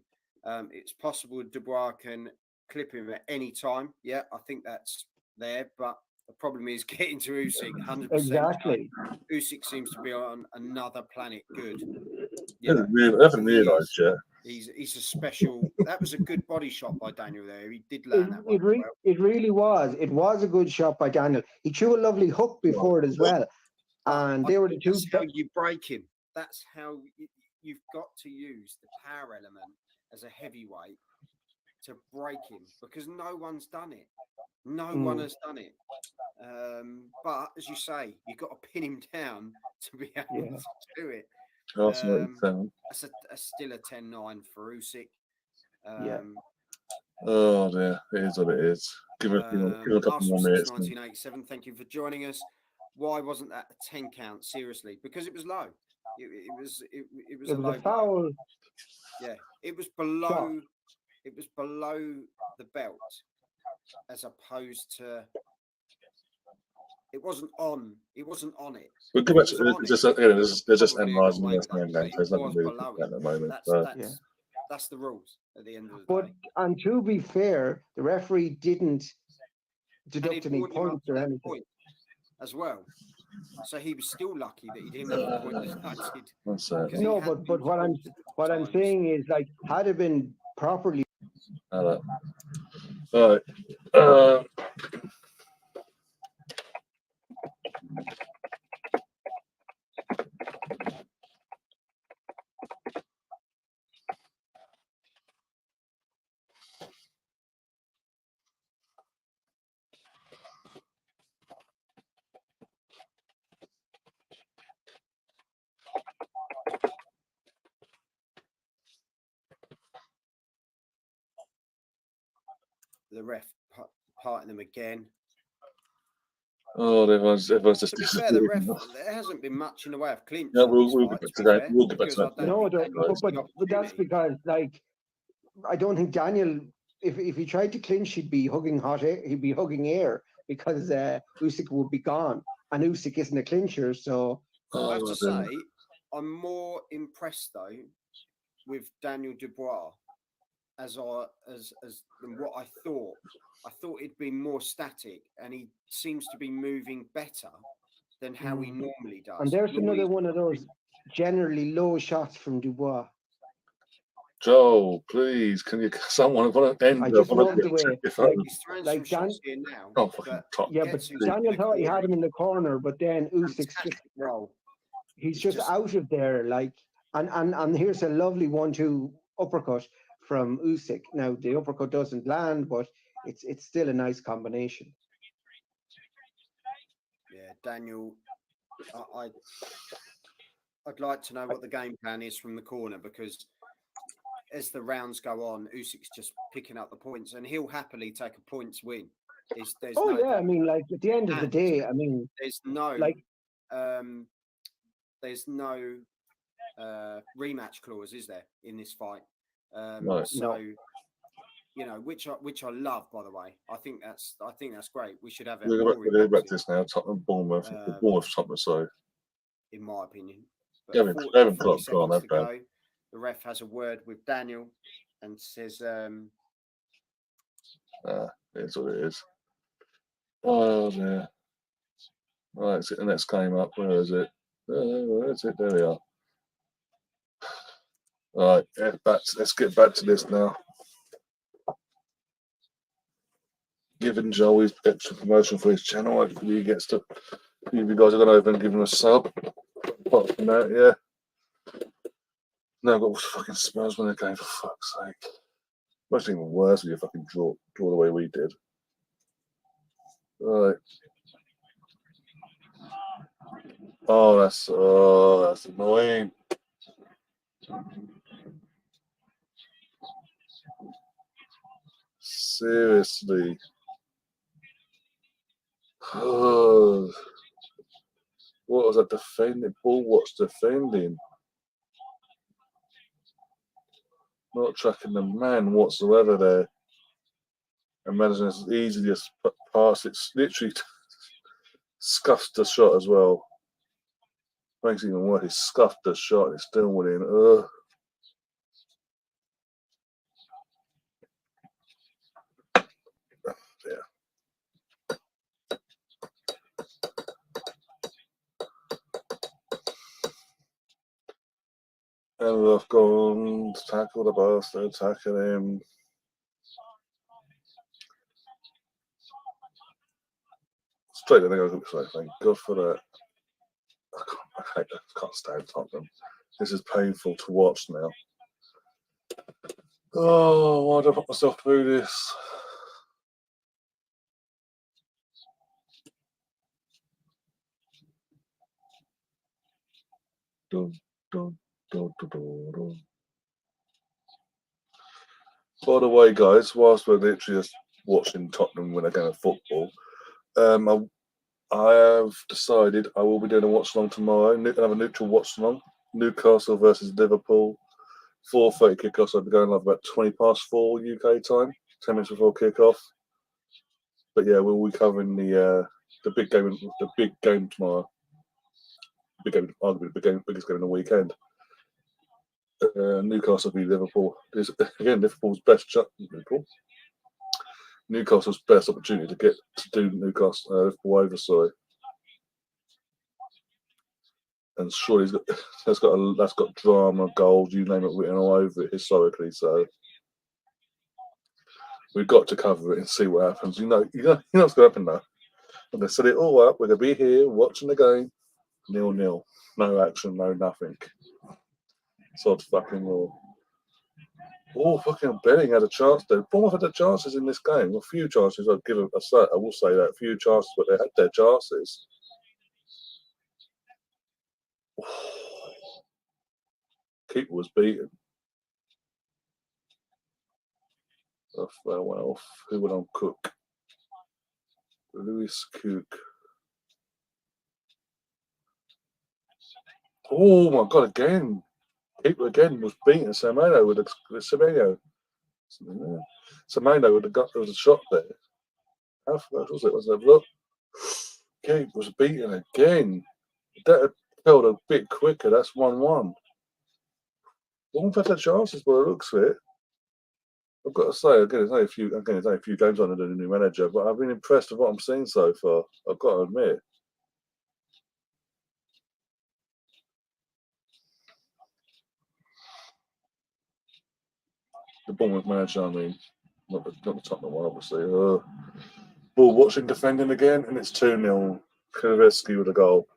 It's possible Dubois can clip him at any time. Yeah, I think that's there, but the problem is getting to Usyk 100%. Exactly. Usyk seems to be on another planet. Good. I haven't realised yet. He's a special. That was a good body shot by Daniel there. He did land that one. It really was. It was a good shot by Daniel. He threw a lovely hook before it as well. And they were the two. That's how you break him. That's how you've got to use the power element as a heavyweight to break him, because no one's done it. No one has done it. But as you say, you've got to pin him down to be able to do it. That's still a 10-9 for Usyk. Oh dear, it is what it is. Give it a couple more minutes. 1987. Thank you for joining us. Why wasn't that a 10 count? Seriously, because it was low. It was a low foul. Blow. Yeah, it was below. Shot. It was below the belt, as opposed to. It wasn't on. It wasn't on it. We'll go back to there's just analysing this man. There's nothing really at the moment. That's the rules at the end of the day. And to be fair, the referee didn't deduct any points or anything. As well, so he was still lucky that he didn't have a point deducted. No, but what I'm saying is, like, had it been properly. All right. The ref parting them again. Oh, everyone's just. To be fair, the ref, there hasn't been much in the way of clinch. Yeah, we'll get back to that. We'll get back to that. No, but that's because, like, I don't think Daniel, if he tried to clinch, he'd be hugging hot air. He'd be hugging air because Usyk would be gone, and Usyk isn't a clincher. So I have to say, I'm more impressed though with Daniel Dubois as than what I thought. I thought he'd be more static, and he seems to be moving better than how he normally does. And there's another one of those generally low shots from Dubois. Joe, please, can you someone want to end? I just love the way he's throwing some shots here now. Oh, fucking top. Yeah, but Daniel thought he had him in the corner, but then Usyk's just he's just out of there, like, and here's a lovely 1-2 uppercut from Usyk. Now the uppercut doesn't land, but it's still a nice combination. Yeah, Daniel, I'd like to know what the game plan is from the corner, because as the rounds go on, Usyk's just picking up the points, and he'll happily take a points win. I mean, like, at the end of the day, I mean, there's no rematch clause, is there, in this fight? So, you know, which I love, by the way. I think that's great. We should have it. We'll go back to this now. Tottenham, Bournemouth, Tottenham. So, in my opinion, haven't got on that bad. The ref has a word with Daniel and says, it's what it is. Oh, yeah. Right, let's get the next game up. Where is it? Where is it? There we are. All right, let's get back to this now. Giving Joe his extra promotion for his channel. Hopefully he gets to. If you guys are going over and give him a sub. Apart from that, yeah. No, I've got fucking Spurs when they're going, for fuck's sake. Much even worse when you fucking draw the way we did. Right. Oh, that's annoying. Seriously. Oh. What was that defending? Ball what's defending? Not tracking the man whatsoever there. Imagine it's easy to just pass. It's literally scuffed the shot as well. Makes it even worse. He scuffed the shot. It's still winning. Ugh. Yeah. And we've gone to tackle the bastard, tackle him. Straight in the go, so thank God for that. I can't stand Tottenham. This is painful to watch now. Oh, why did I put myself through this? Dun, dun, dun, dun, dun, dun. By the way, guys, whilst we're literally just watching Tottenham win a game of football, I have decided I will be doing a watch along tomorrow. Another neutral watch along. Newcastle versus Liverpool. 4:30 kickoff. So I'll be going live about 4 UK time, 10 minutes before kickoff. But yeah, we'll be covering the big game tomorrow. Big game, arguably the biggest game in the weekend. Newcastle v Liverpool. Again, Liverpool's Newcastle's best opportunity to get to do Liverpool over. Sorry, and surely that's got drama, goals, you name it, written all over it historically. So we've got to cover it and see what happens. You know what's going to happen now. And they set it all up. We're going to be here watching the game. 0-0. No action, no nothing. Sod fucking all. Oh, fucking Benning had a chance there. Bournemouth had the chances in this game. A few chances. I will say that. A few chances, but they had their chances. Keeper was beaten. Oh, well, who went on Cook? Lewis Cook. Oh my God! Again, keeper again was beaten. Semenyo with Semenyo. Semenyo with there was a shot there. How far was it? Was it look? Keeper was beaten again. That had held a bit quicker. That's 1-1. Bournemouth had their chances, but it looks of it. I've got to say, again, it's only a few games under the new manager, but I've been impressed with what I'm seeing so far. I've got to admit. The Bournemouth manager, I mean, not the Tottenham one, obviously. Ball watching, defending again, and it's 2-0. Kuleveski with a goal.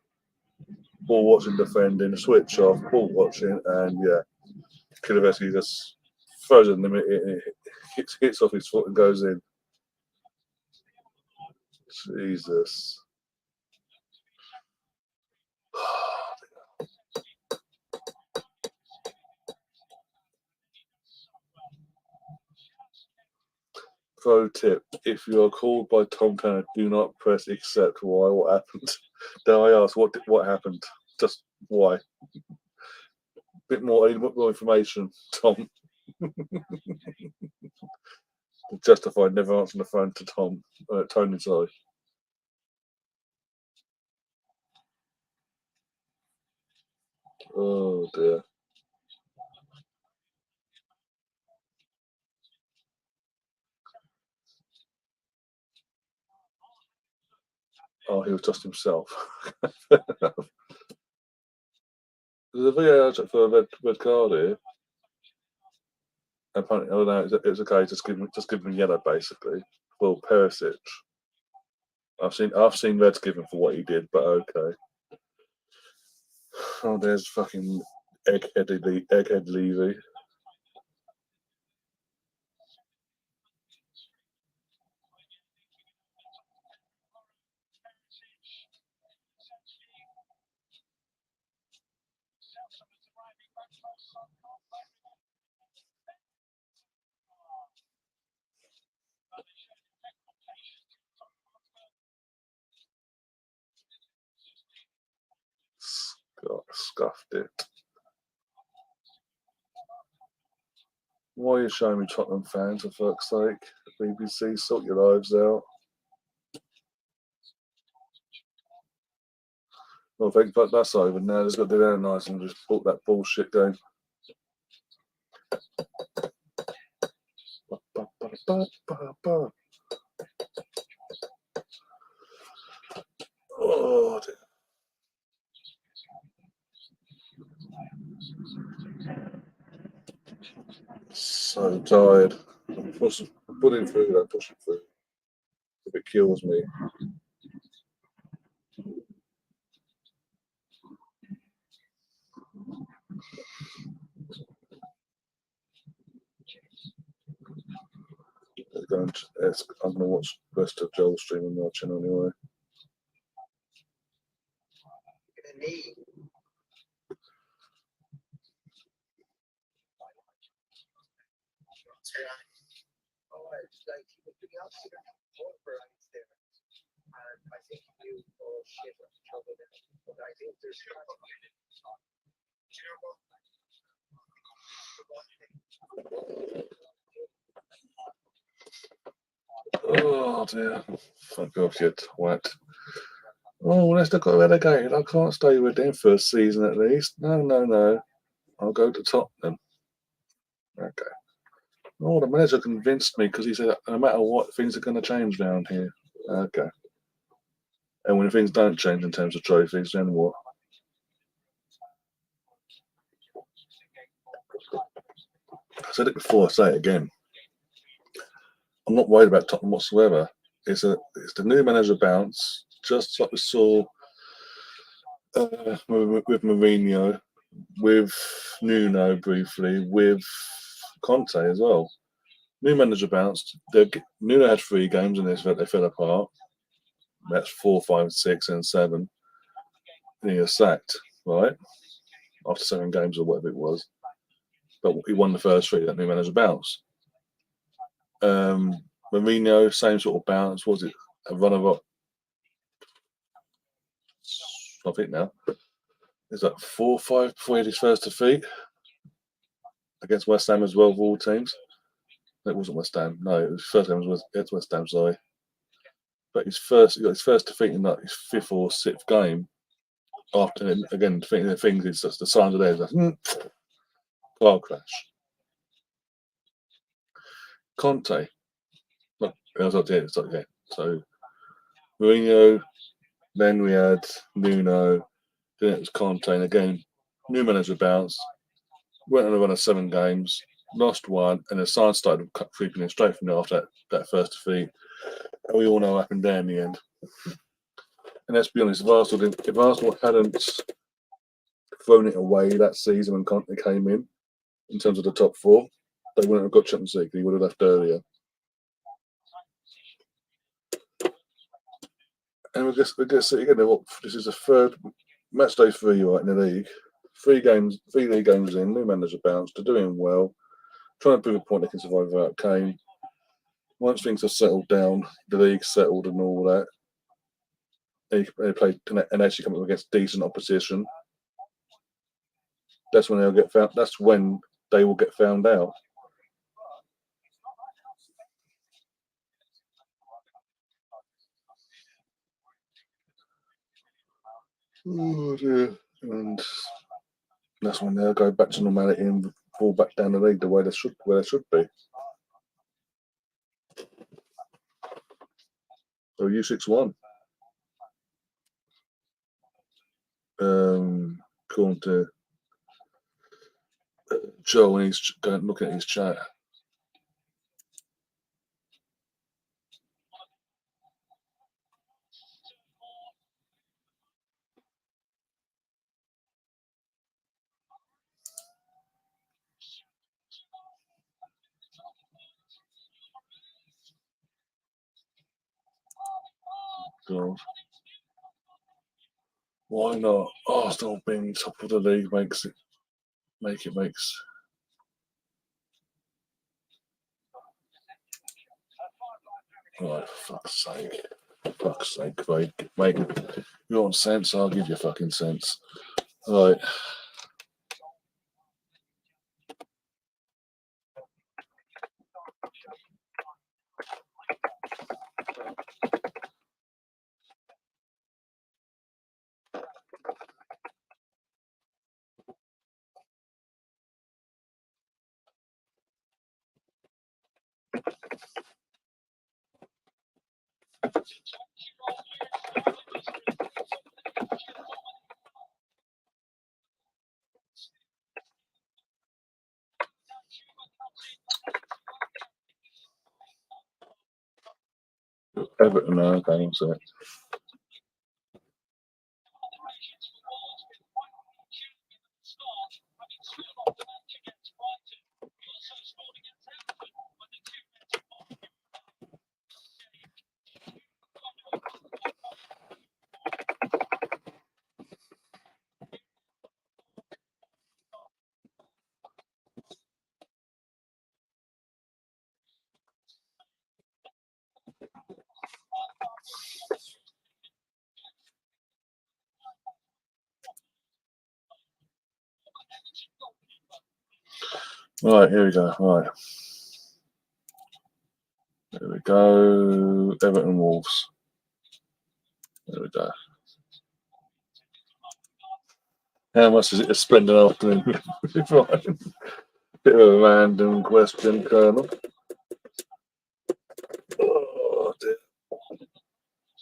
Ball watching, defending, switch off, ball watching, and yeah, Kuleveski just throws it in the middle, it hits off his foot and goes in. Jesus. Pro tip: if you are called by Tom Turner, do not press accept. Why? What happened? Dare I ask what happened? Just why? Bit more information, Tom. To justify never answering the phone to Tony. Sorry. Oh dear. Oh, he was just himself. There's a VAR check for a red card here. Apparently, oh no, it's okay. Just give him yellow, basically. Well, Perisic. I've seen reds given for what he did, but okay. Oh, there's fucking egghead Levy. Scuffed it. Why are you showing me Tottenham fans, for fuck's sake? BBC, sort your lives out. Well, I think that's over now. They've got to do that nice and just put that bullshit going. Oh, dear. So tired. I'm putting through that, pushing through. If it kills me. I'm going to watch the rest of Joel's stream and watching anyway. Oh dear. Fuck off, you twat. Oh, unless they've got relegated, I can't stay with them for a season at least. No. I'll go to Tottenham. Okay. Oh, the manager convinced me because he said no matter what, things are going to change down here. Okay. And when things don't change in terms of trophies, then what? I said it before, I say it again. I'm not worried about Tottenham whatsoever. It's the new manager bounce, just like we saw with Mourinho, with Nuno briefly, with Conte as well. New manager bounced. Nuno had 3 games and they fell apart. That's 4, 5, 6, and 7. And he was sacked, right? After 7 games or whatever it was. But he won the first 3, that new manager bounce. Mourinho, same sort of bounce. Was it a runner-up? I think now. Is that 4 or 5 before he had his first defeat against West Ham as well, of all teams? It wasn't West Ham. No, it was first game was West Ham. Sorry, but he got his first defeat in like his 5th or 6th game. After again defeating the things, it's just the signs of there. Like, car crash. Conte. Look, it was like it's like So Mourinho. Then we had Nuno. Then it was Conte, and again, new manager bounced. Went on a run of 7 games, lost 1, and the signs started creeping in straight from there after that first defeat. And we all know what happened there in the end. And let's be honest, if Arsenal hadn't thrown it away that season when Conte came in terms of the top 4, they wouldn't have got Champions League. He would have left earlier. And we're going to see again. This is the 3rd match day 3 right in the league. 3 league games in, new manager bounced. They're doing well, trying to prove a point they can survive without Kane. Once things are settled down, the league's settled and all that, they play and actually come up against decent opposition. That's when they'll get found. That's when they will get found out. Oh dear. And that's when they'll go back to normality and fall back down the league the way they should be. So U6-1. According to Joe when he's going looking at his chat. God. Why not? Arsenal being top of the league makes. Right, for fuck's sake, Craig. Make it. You want sense? I'll give you fucking sense. Right. Everton game, so. Right, here we go. Right. There we go. Everton Wolves. There we go. How much is it to spend an afternoon? Right. Bit of a random question, Colonel. Oh, dear.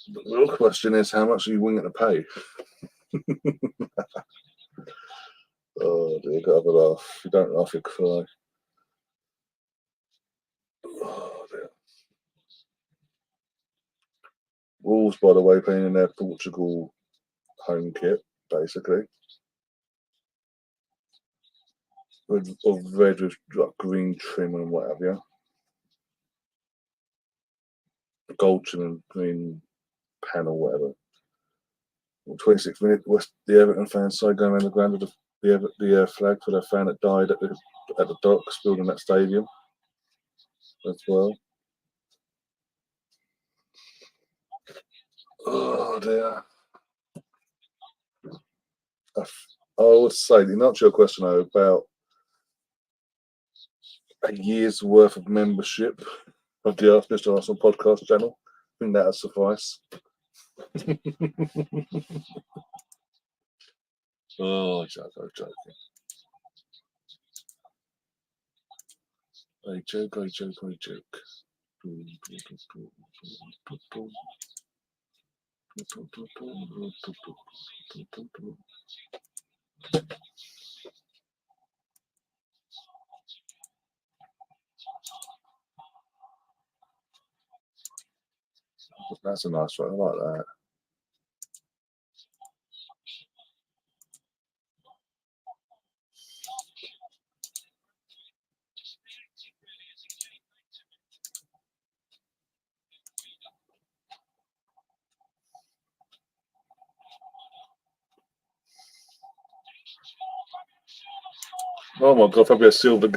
The real question is, how much are you willing to pay? Oh, dear, got to have a laugh. If you don't laugh, you cry. Oh, dear. Wolves, by the way, playing in their Portugal home kit, basically. Of red with like green trim and what have you. Gold trim and green panel, whatever. 26 minutes, the Everton fans side going around the ground with the flag for their fan that died at the docks building that stadium as well. Oh dear. I would say, the answer to your question though, about a year's worth of membership of the Mr. Arsenal podcast channel. I think that'll suffice. Oh, joking. I joke. That's a nice one. I like that. Oh my God, Fabio Silva.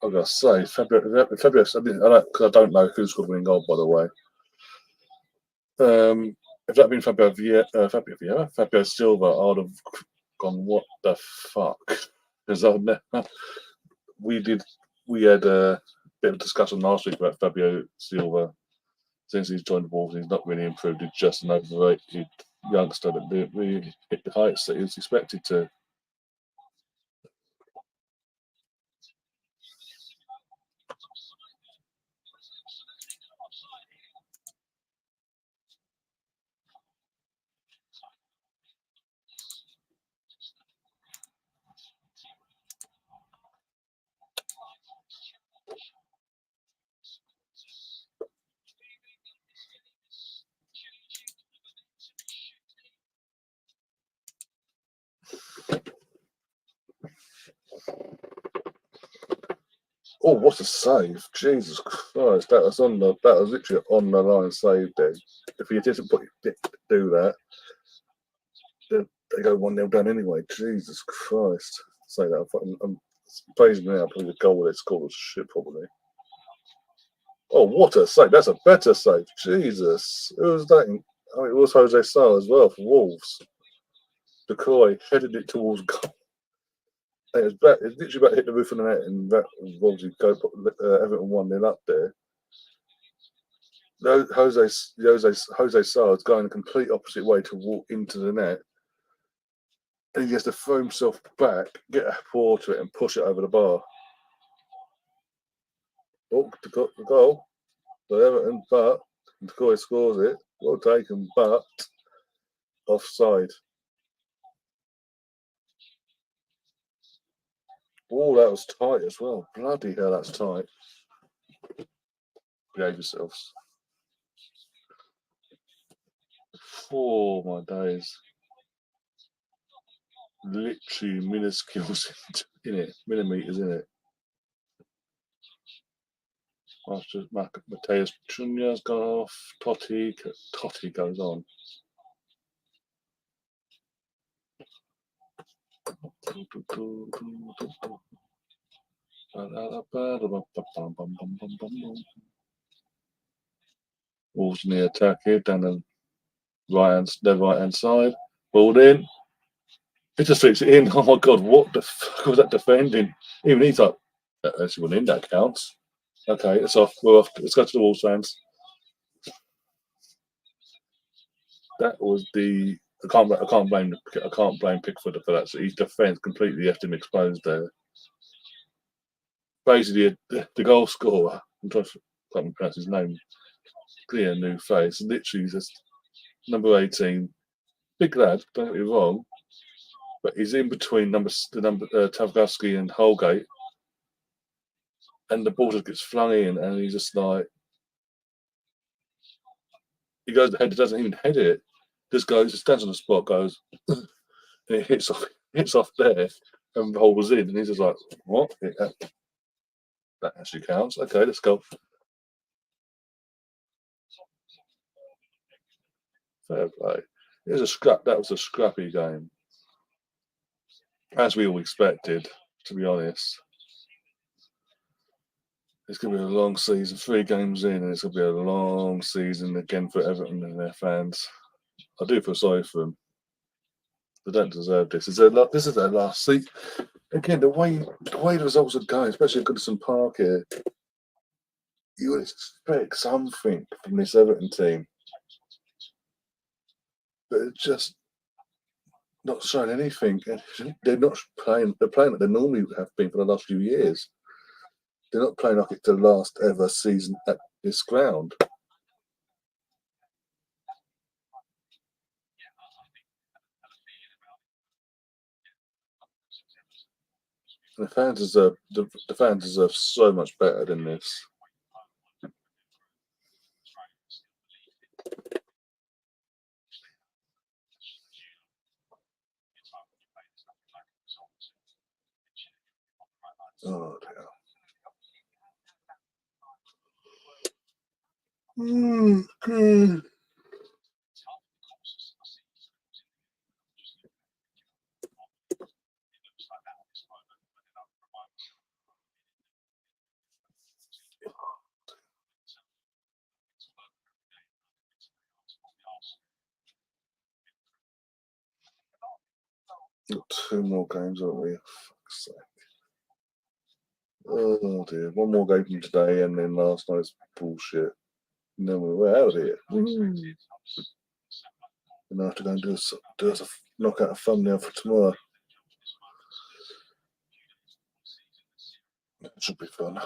I gotta say, Fabio. I don't know who's got winning goal, by the way. If that had been Fabio Silva, I would have gone, what the fuck? Because we had a bit of discussion last week about Fabio Silva. Since he's joined the Wolves, he's not really improved. He's just an overrated youngster that didn't really hit the heights that he was expected to. Oh, what a save! Jesus Christ, that was literally on the line save. Then, if he didn't do that, they go 1-0 down anyway. Jesus Christ! Say that. I'm praising now. Probably the goal they scored was shit. Probably. Oh, what a save! That's a better save. Jesus, who was that? It was Jose Sá as well for Wolves. Decoy headed it towards goal. It's literally about to hit the roof of the net, and that obviously Everton 1-0 up there. Jose Sá is going the complete opposite way to walk into the net, and he has to throw himself back, get a paw to it, and push it over the bar. Oh, the goal! So Everton, but McCoy scores it. Well taken, but offside. Oh, that was tight as well. Bloody hell, that's tight. Behave yourselves. Oh, my days. Literally minuscules in it. Millimetres in it. After Mateus Cunha's gone off. Totti goes on. Wolves near attack here down the right hand side. Balled in. It just fits it in. Oh my god, what the fuck was that defending? Even he's like, actually went in, that counts. Okay, it's off. We're off. Let's go to the Wolves fans. That was the. I can't blame Pickford for that. So his defence completely left him exposed there. Basically, the goal scorer, I can't pronounce his name. Clear new face. Literally just number 18. Big lad, don't get me wrong. But he's in between Tavgowski and Holgate. And the ball just gets flung in, and he's just like, he goes ahead, he doesn't even head it. Just stands on the spot, goes, and it hits off there, and the hole was in, and he's just like, what? That actually counts. Okay, let's go. Fair play. It was that was a scrappy game, as we all expected, to be honest. It's going to be a long season, 3 games in, and it's going to be a long season again for Everton and their fans. I do feel sorry for them. They don't deserve this. This is their last season. Again, the way the results are going, especially at Goodison Park here, you would expect something from this Everton team. But it's just not showing anything. They're not playing. They're playing like they normally have been for the last few years. They're not playing like it's the last ever season at this ground. The fans deserve so much better than this. Oh dear. God. Got 2 more games, haven't we? Fuck's sake. Oh dear. 1 more game today, and then last night's bullshit. And then we're out of here. And I have to go and do a knock out a thumbnail for tomorrow. That should be fun.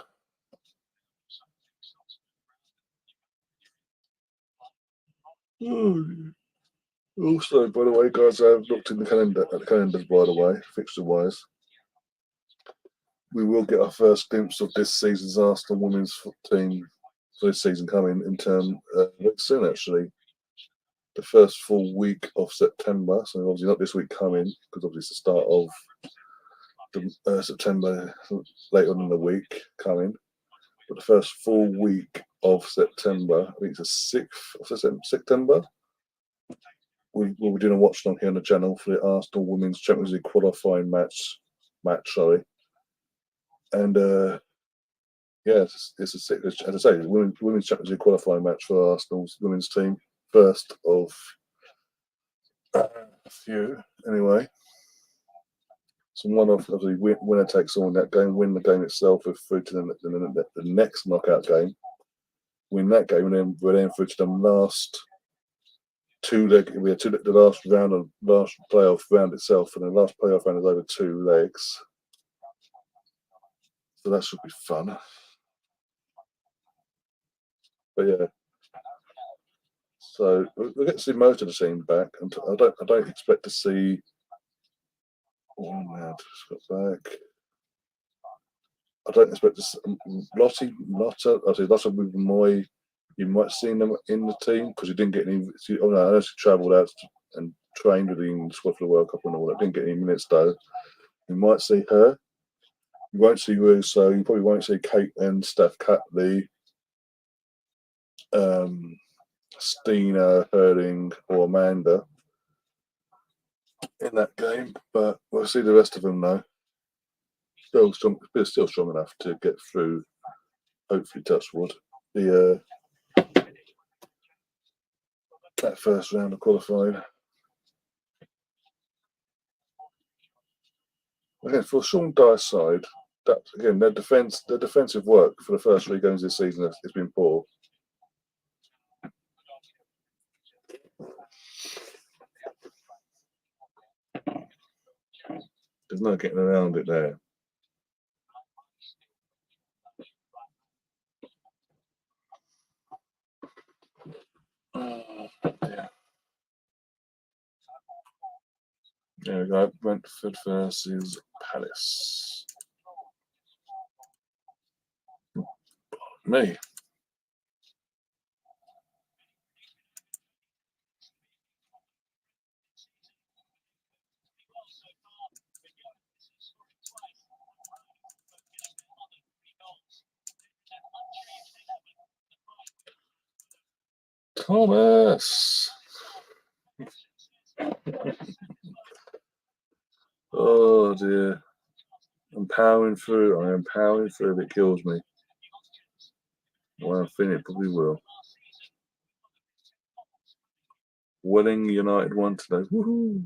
Also, by the way, guys, I've looked in the calendars, by the way, fixture-wise. We will get our first glimpse of this season's Arsenal women's team for this season coming in turn very soon, actually. The first full week of September, so obviously not this week coming, because obviously it's the start of September later on in the week coming. But the first full week of September, I think it's the 6th of September, we'll be doing a watch along here on the channel for the Arsenal Women's Champions League qualifying match. And yeah, it's as I say, Women's Champions League qualifying match for Arsenal's women's team, first of a few anyway. So one of the winner takes all in that game, win the game itself, we're through to the next knockout game, win that game, and then we're then through to the last the last round of last playoff round itself, and the last playoff round is over 2 legs. So that should be fun. But yeah. So we'll get to see most of the team back, and I don't expect to see. Oh man, just got back. I don't expect to see Lotta. I say Lotta with Moy. You might see them in the team because you didn't get any. Oh no, unless you travelled out and trained with the England squad for the World Cup and all that. Didn't get any minutes though. You might see her. You won't see Russo. You probably won't see Kate and Steph Catley. Stina, Herding, or Amanda in that game, but we'll see the rest of them now. Still strong enough to get through. Hopefully, touch wood. The that first round of qualifying. Again, for Sean Dyer's side, that again their defensive work for the first 3 games this season has been poor. There's no getting around it there. Oh, yeah. There we go. Brentford versus Palace. Me. Thomas. Oh dear. I'm powering through. I am powering through. It kills me. Well, I think it probably will. Winning United won today. Woohoo!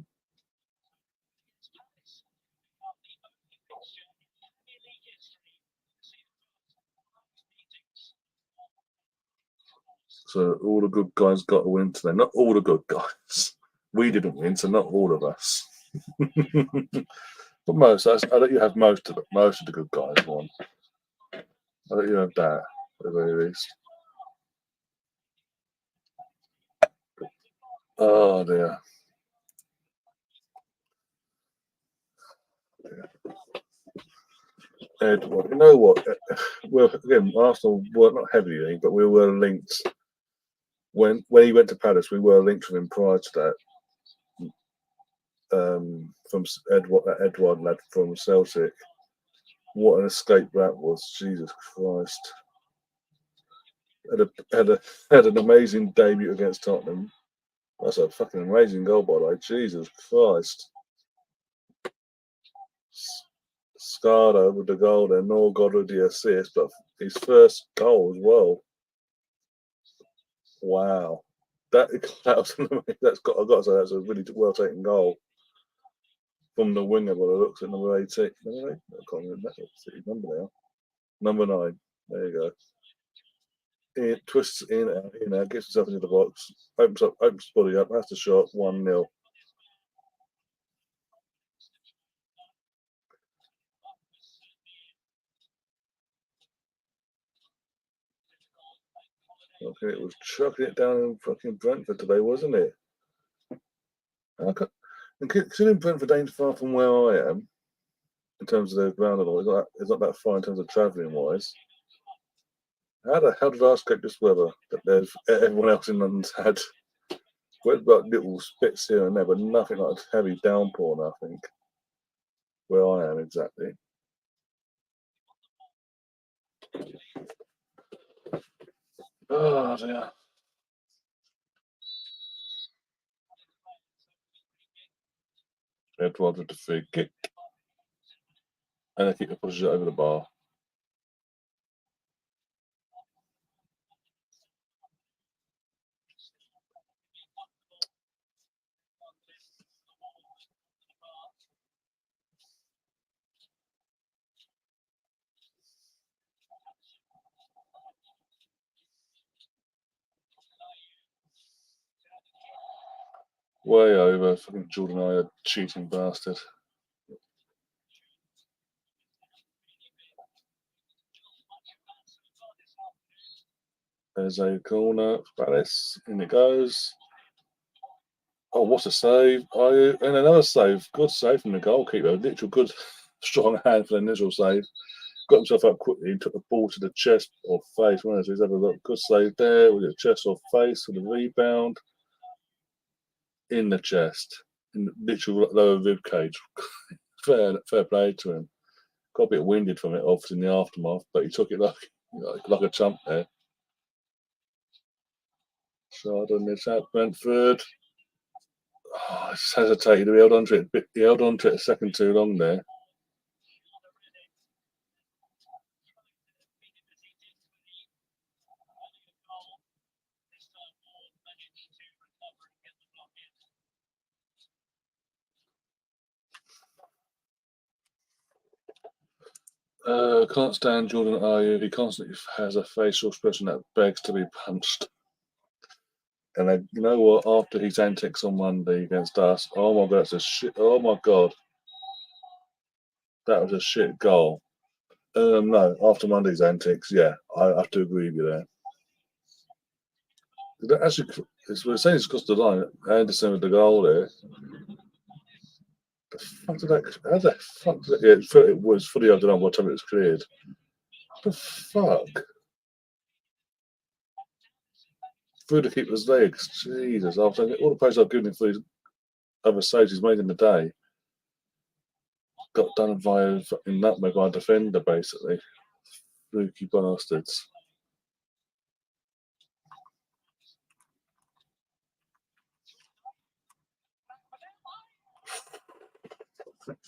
So all the good guys got to win today. Not all the good guys. We didn't win, so not all of us. But most, I let you have most of the good guys won. I let you have that at the very least. Oh dear. Edward, you know what? Well, again, Arsenal were not heavily, but we were linked. When he went to Palace, we were linked with him prior to that. From Edward lad from Celtic. What an escape that was! Jesus Christ. Had an amazing debut against Tottenham. That's a fucking amazing goal, by the way. Jesus Christ. Scardo with the goal there, nor God with the assist, but his first goal as well. Wow. That was I've got to say that's a really well taken goal from the winger. By the looks at number 18. Number 8? I can't remember that number now. Number 9. There you go. It twists in and out, gets himself into the box, opens his body up, has the shot, 1-0. Okay, it was chucking it down in fucking Brentford today, wasn't it? And considering Brentford ain't far from where I am, in terms of the ground and all, it's not that far in terms of travelling wise. How the hell did I escape this weather that everyone else in London's had? We've got little spits here and there, but nothing like a heavy downpour, I think, where I am exactly. Oh dear. Edward with the free kick. And I keep pushes it over the bar. Way over. Fucking Jordan Ayew, cheating bastard. There's a corner. Palace. In it goes. Oh, what a save. And another save. Good save from the goalkeeper. Literal good, strong hand for the initial save. Got himself up quickly and took the ball to the chest or face. One of those. He's had a look. Good save there with the chest or face with the rebound. In the chest. In the literal lower rib cage. fair play to him. Got a bit winded from it, obviously, in the aftermath, but he took it like a chump there. Shard on this out, Brentford. Oh, I just hesitated. He held on to it a second too long there. Can't stand Jordan Ayew. He constantly has a facial expression that begs to be punched. And you know what? After his antics on Monday against us, oh my God, that's a shit. Oh my God, that was a shit goal. No, after Monday's antics, yeah, I have to agree with you there. That actually, we're saying it's crossed the line. Anderson with the goal there. How the fuck did that? Yeah, it was fully. I don't know what time it was cleared. What the fuck? Through the keeper's legs. Jesus. After all the praise I've given him for his other saves he's made in the day, got done via in nutmeg by a defender, basically. Fluky bastards.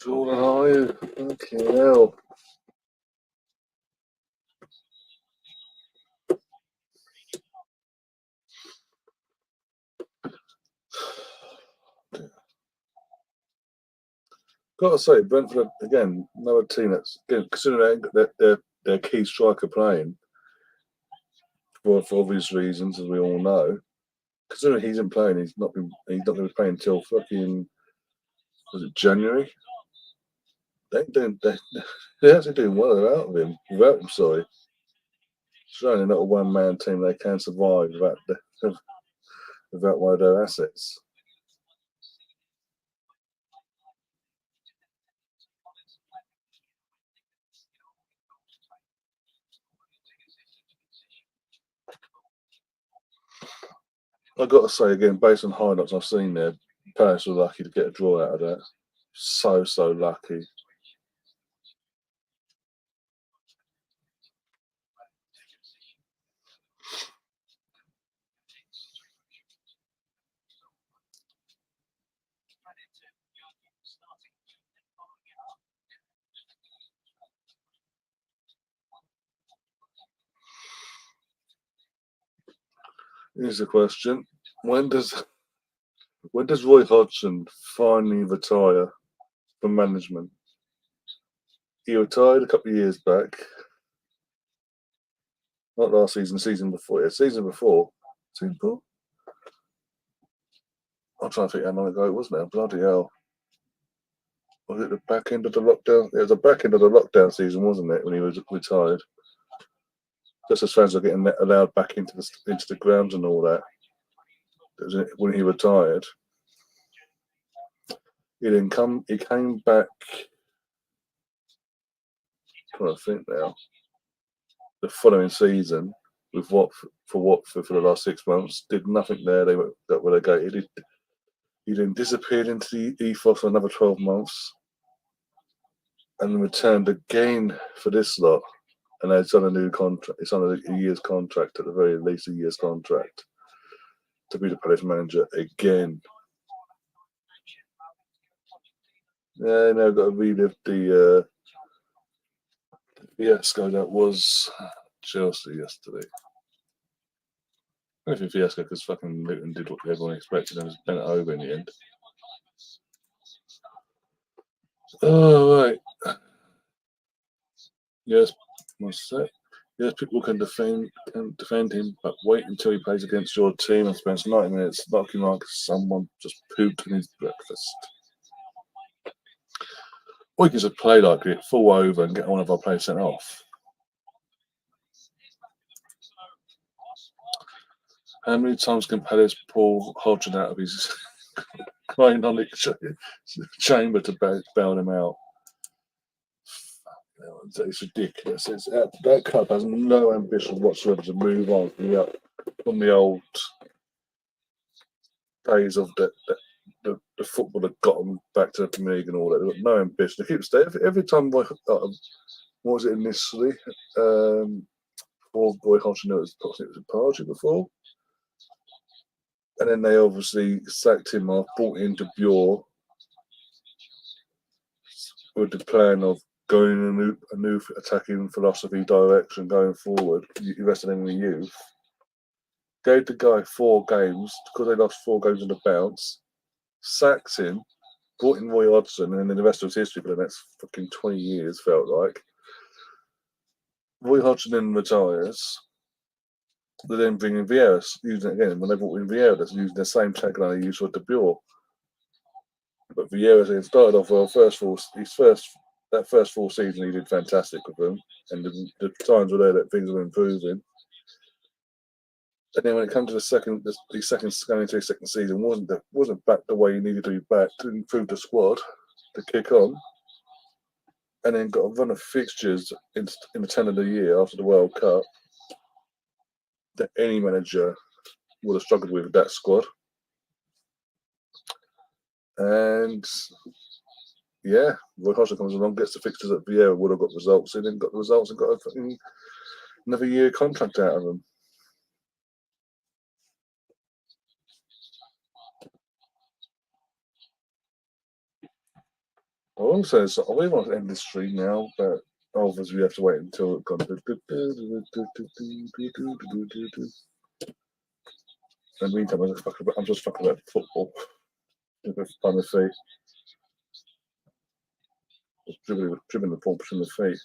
Jordan Ayew. Fucking hell. Got to say, Brentford again, another team that's considering their key striker playing for obvious reasons, as we all know. Considering he isn't playing, he's not going to be playing until fucking January. They're actually doing well without him. Sorry, showing they're not a one-man team. They can survive without one of their assets. I've got to say again, based on highlights I've seen there, Palace were lucky to get a draw out of that. So lucky. Here's the question: When does Roy Hodgson finally retire from management? He retired a couple of years back. Not last season, season before. Yeah, season before. Season before? I'm trying to think how long ago it was now. Bloody hell. Was it the back end of the lockdown? It was the back end of the lockdown season, wasn't it, when he was retired? Just as fans are getting allowed back into the grounds and all that. It was when he retired. He came back. I'm trying to think now. The following season with Watford for the last 6 months, did nothing there. They got relegated. He then disappeared into the ethos for another 12 months, and then returned again for this lot. And it's on a new contract. It's on a year's contract, at the very least, a year's contract to be the Palace manager again. Yeah, now I've got to relive the fiasco that was Chelsea yesterday. I don't think fiasco because fucking Luton did what everyone expected and was bent over in the end. Oh, right. Yes, what's that? Yes, people can defend him, but wait until he plays against your team and spends 90 minutes looking like someone just pooped in his breakfast. Or you can just play like it, fall over and get one of our players sent off. How many times can Palace pull Hodgson out of his cryonic chamber to bail him out? It's ridiculous. That club has no ambition whatsoever to move on from the old days of the football that got them back to the Premier League and all that. They've got no ambition. They keep staying. Every time, what was it initially? Before Roy Hodgson, it was Pardew before. And then they obviously sacked him off, brought in De Boer with the plan of going in a new attacking philosophy direction going forward, investing in the youth. Gave the guy 4 games because they lost 4 games on the bounce, sacked him, brought in Roy Hodgson, and then the rest was history for the next fucking 20 years, felt like. Roy Hodgson then retires. They then bring in Vieira, using it again. When they brought in Vieira, they're using the same tagline they used for De Boer. But Vieira started off well. That first full season, he did fantastic with them, and the times were there that things were improving. And then when it comes to the second going into his second season, wasn't back the way he needed to be back to improve the squad to kick on, and then got a run of fixtures in the 10 of the year after the World Cup that any manager would have struggled with that squad. And yeah, Roy Hodgson comes along, gets the fixtures that Vieira would have got results in, and got the results and got a fucking another year contract out of them. Also, so we want to end this stream now, but obviously we have to wait until it comes. In the meantime, I'm just fucking about football. By my feet. Just dribbling the ball between the feet.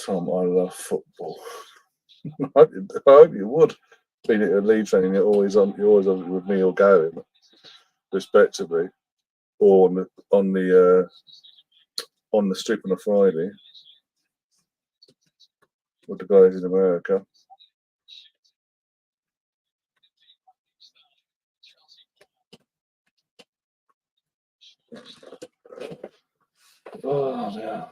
Tom, I love football. I hope you would. Being at a Leeds fan, you're always on with me or Gary, respectively, or on the strip on a Friday with the guys in America. Oh yeah.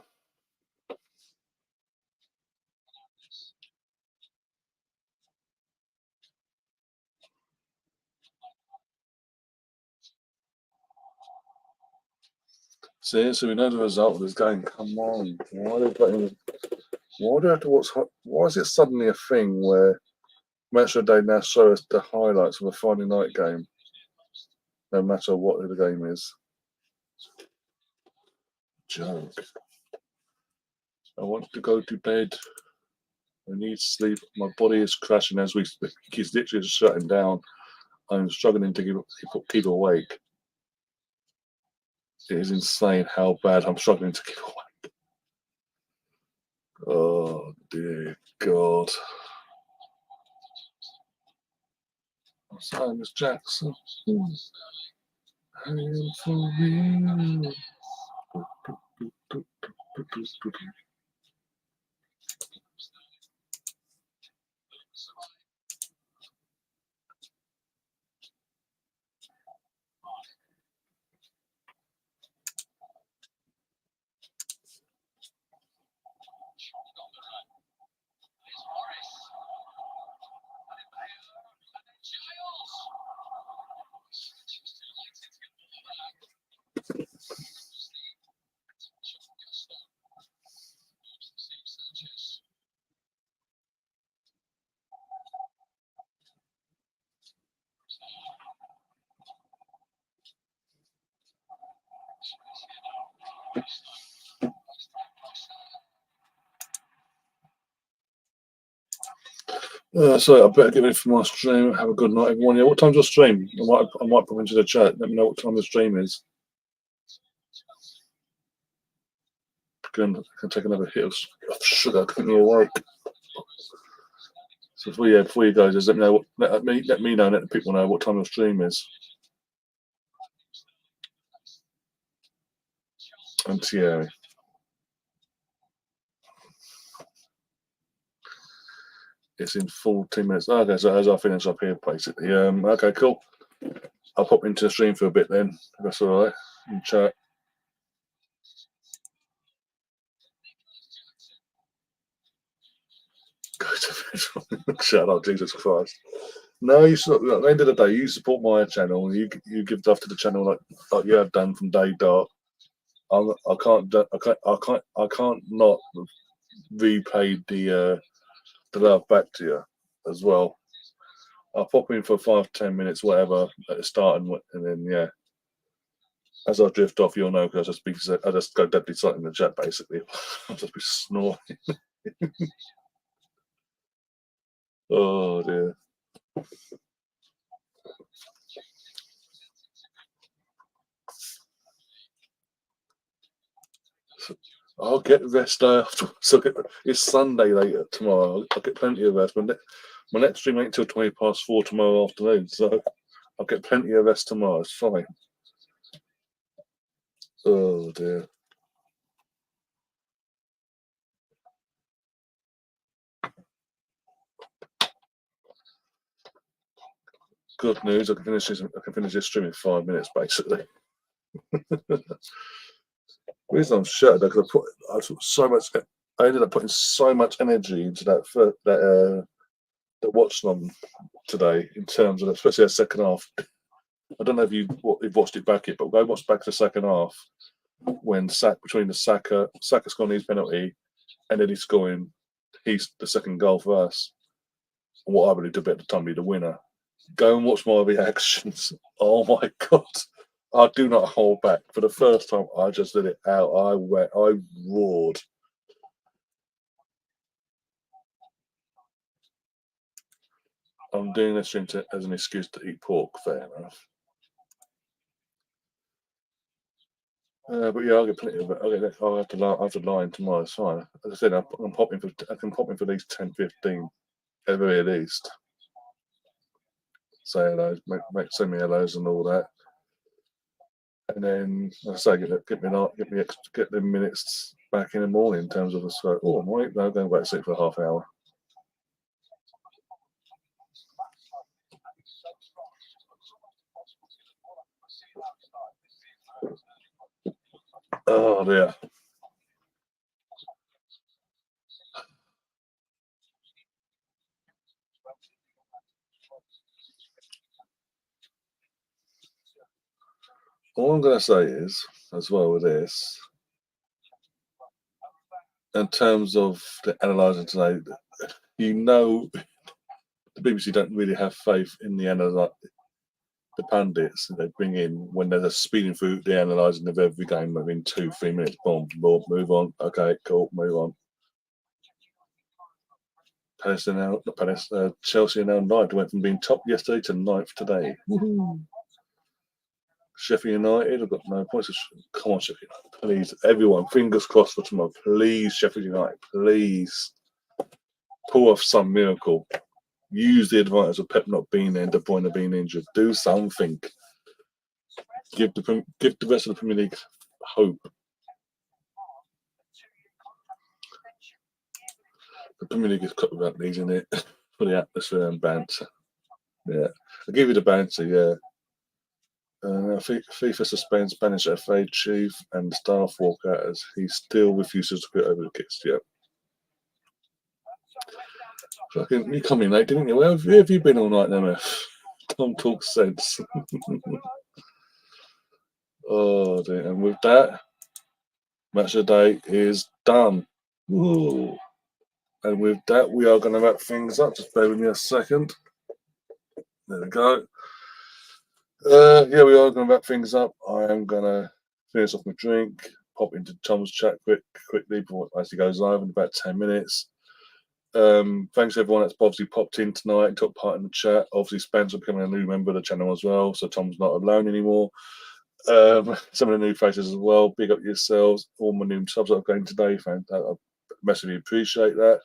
See, so we know the result of this game. Come on, why do we have to watch? Why is it suddenly a thing where Match of the Day now show us the highlights of a Friday night game, no matter what the game is? Joke. I want to go to bed. I need sleep. My body is crashing as we speak. It's literally just shutting down. I'm struggling to keep awake. It is insane how bad I'm struggling to keep awake. Oh dear God. What's that, Miss Jackson? I am for real. So I better get ready for my stream. Have a good night, everyone. Yeah, what time's your stream? I might put into the chat. Let me know what time the stream is. I can take another hit of sugar. Keep me awake. So before you go, just let me know. Let me know. Let the people know what time your stream is. And Thierry. It's in 14 minutes. Okay, so as I finish up here, basically. Okay, cool. I'll pop into the stream for a bit then, if that's all right. And chat. Go to bed. Shut up, Jesus Christ. No, you at the end of the day, you support my channel. You give stuff to the channel like you have done from day dot. I can't not repay the love back to you as well. I'll pop in for 5-10 minutes, whatever, at the start, and then yeah. As I drift off, you'll know because I just go deadly silent in the chat basically. I'll just be snoring. Oh dear. I'll get rest after. So it's Sunday later tomorrow. I'll get plenty of rest. My next stream ain't till 4:20 tomorrow afternoon, so I'll get plenty of rest tomorrow. It's fine. Oh dear. Good news. I can finish this stream in 5 minutes, basically. The reason I'm shut because I ended up putting so much energy into the Watchalong today in terms of especially the second half. I don't know if you've watched it back yet, but go watch back the second half when between Saka scoring his penalty and then he's scoring the second goal for us. What I really did at the time be the winner. Go and watch my reactions. Oh my god. I do not hold back. For the first time, I just let it out. I roared. I'm doing this stream as an excuse to eat pork. Fair enough. But yeah, I'll get plenty of it. I'll have to line tomorrow. It's fine. As I said, I can pop in for at least 10-15 at the very least. Say hello, send me hellos and all that. And then, like I say, get the minutes back in the morning in terms of the scope. Oh, I'm going back to sleep for a half hour. Oh dear. All I'm going to say is, as well with this, in terms of the analysing today, the BBC don't really have faith in the pundits that they bring in when they're just speeding through the analysing of every game within 2-3 minutes. Boom, boom, move on. Okay, cool, move on. Chelsea are now ninth. Went from being top yesterday to ninth today. Woohoo. Sheffield United have got no points. Come on, Sheffield United, please. Everyone, fingers crossed for tomorrow. Please, Sheffield United, please. Pull off some miracle. Use the advantage of Pep not being there and De Bruyne being injured. Do something. Give the rest of the Premier League hope. The Premier League is cut without these in it for the atmosphere and banter. Yeah, I'll give you the banter. Yeah. FIFA suspends Spanish FA chief and staff walkout as he still refuses to quit over the kits. Yeah. Fucking, you come in late, didn't you? Where have you been all night, MF? Tom talks sense. Oh dear. And with that, match of the day is done. Ooh. And with that, we are going to wrap things up. Just bear with me a second. There we go. Yeah, we are going to wrap things up. I am going to finish off my drink, pop into Tom's chat quickly before it actually goes live in about 10 minutes. Thanks to everyone that's obviously popped in tonight and took part in the chat. Obviously, Spencer becoming a new member of the channel as well, so Tom's not alone anymore. Some of the new faces as well. Big up yourselves. All my new subs that are going today. I massively appreciate that.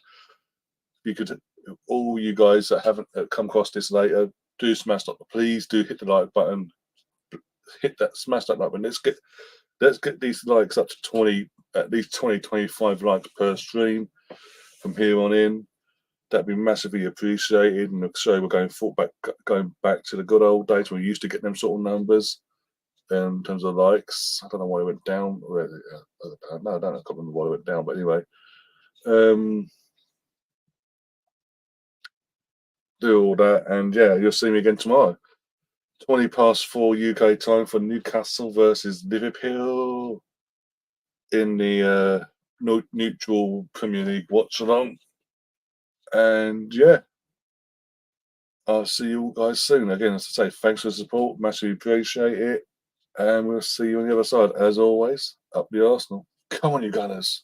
If you could all you guys that haven't come across this later, do smash that. Please do hit the like button. Smash that like button. Let's get these likes up to 20, at least 20, 25 likes per stream from here on in. That'd be massively appreciated, and so we're going back to the good old days when we used to get them sort of numbers in terms of likes. I don't know why it went down. No, I don't know. I can't remember why it went down, but anyway, do all that, and yeah, you'll see me again tomorrow, 4:20 UK time for Newcastle versus Liverpool in the neutral Premier League watch-along. And yeah, I'll see you guys soon. Again, as I say, thanks for the support. Massively appreciate it. And we'll see you on the other side. As always, up the Arsenal. Come on, you Gunners.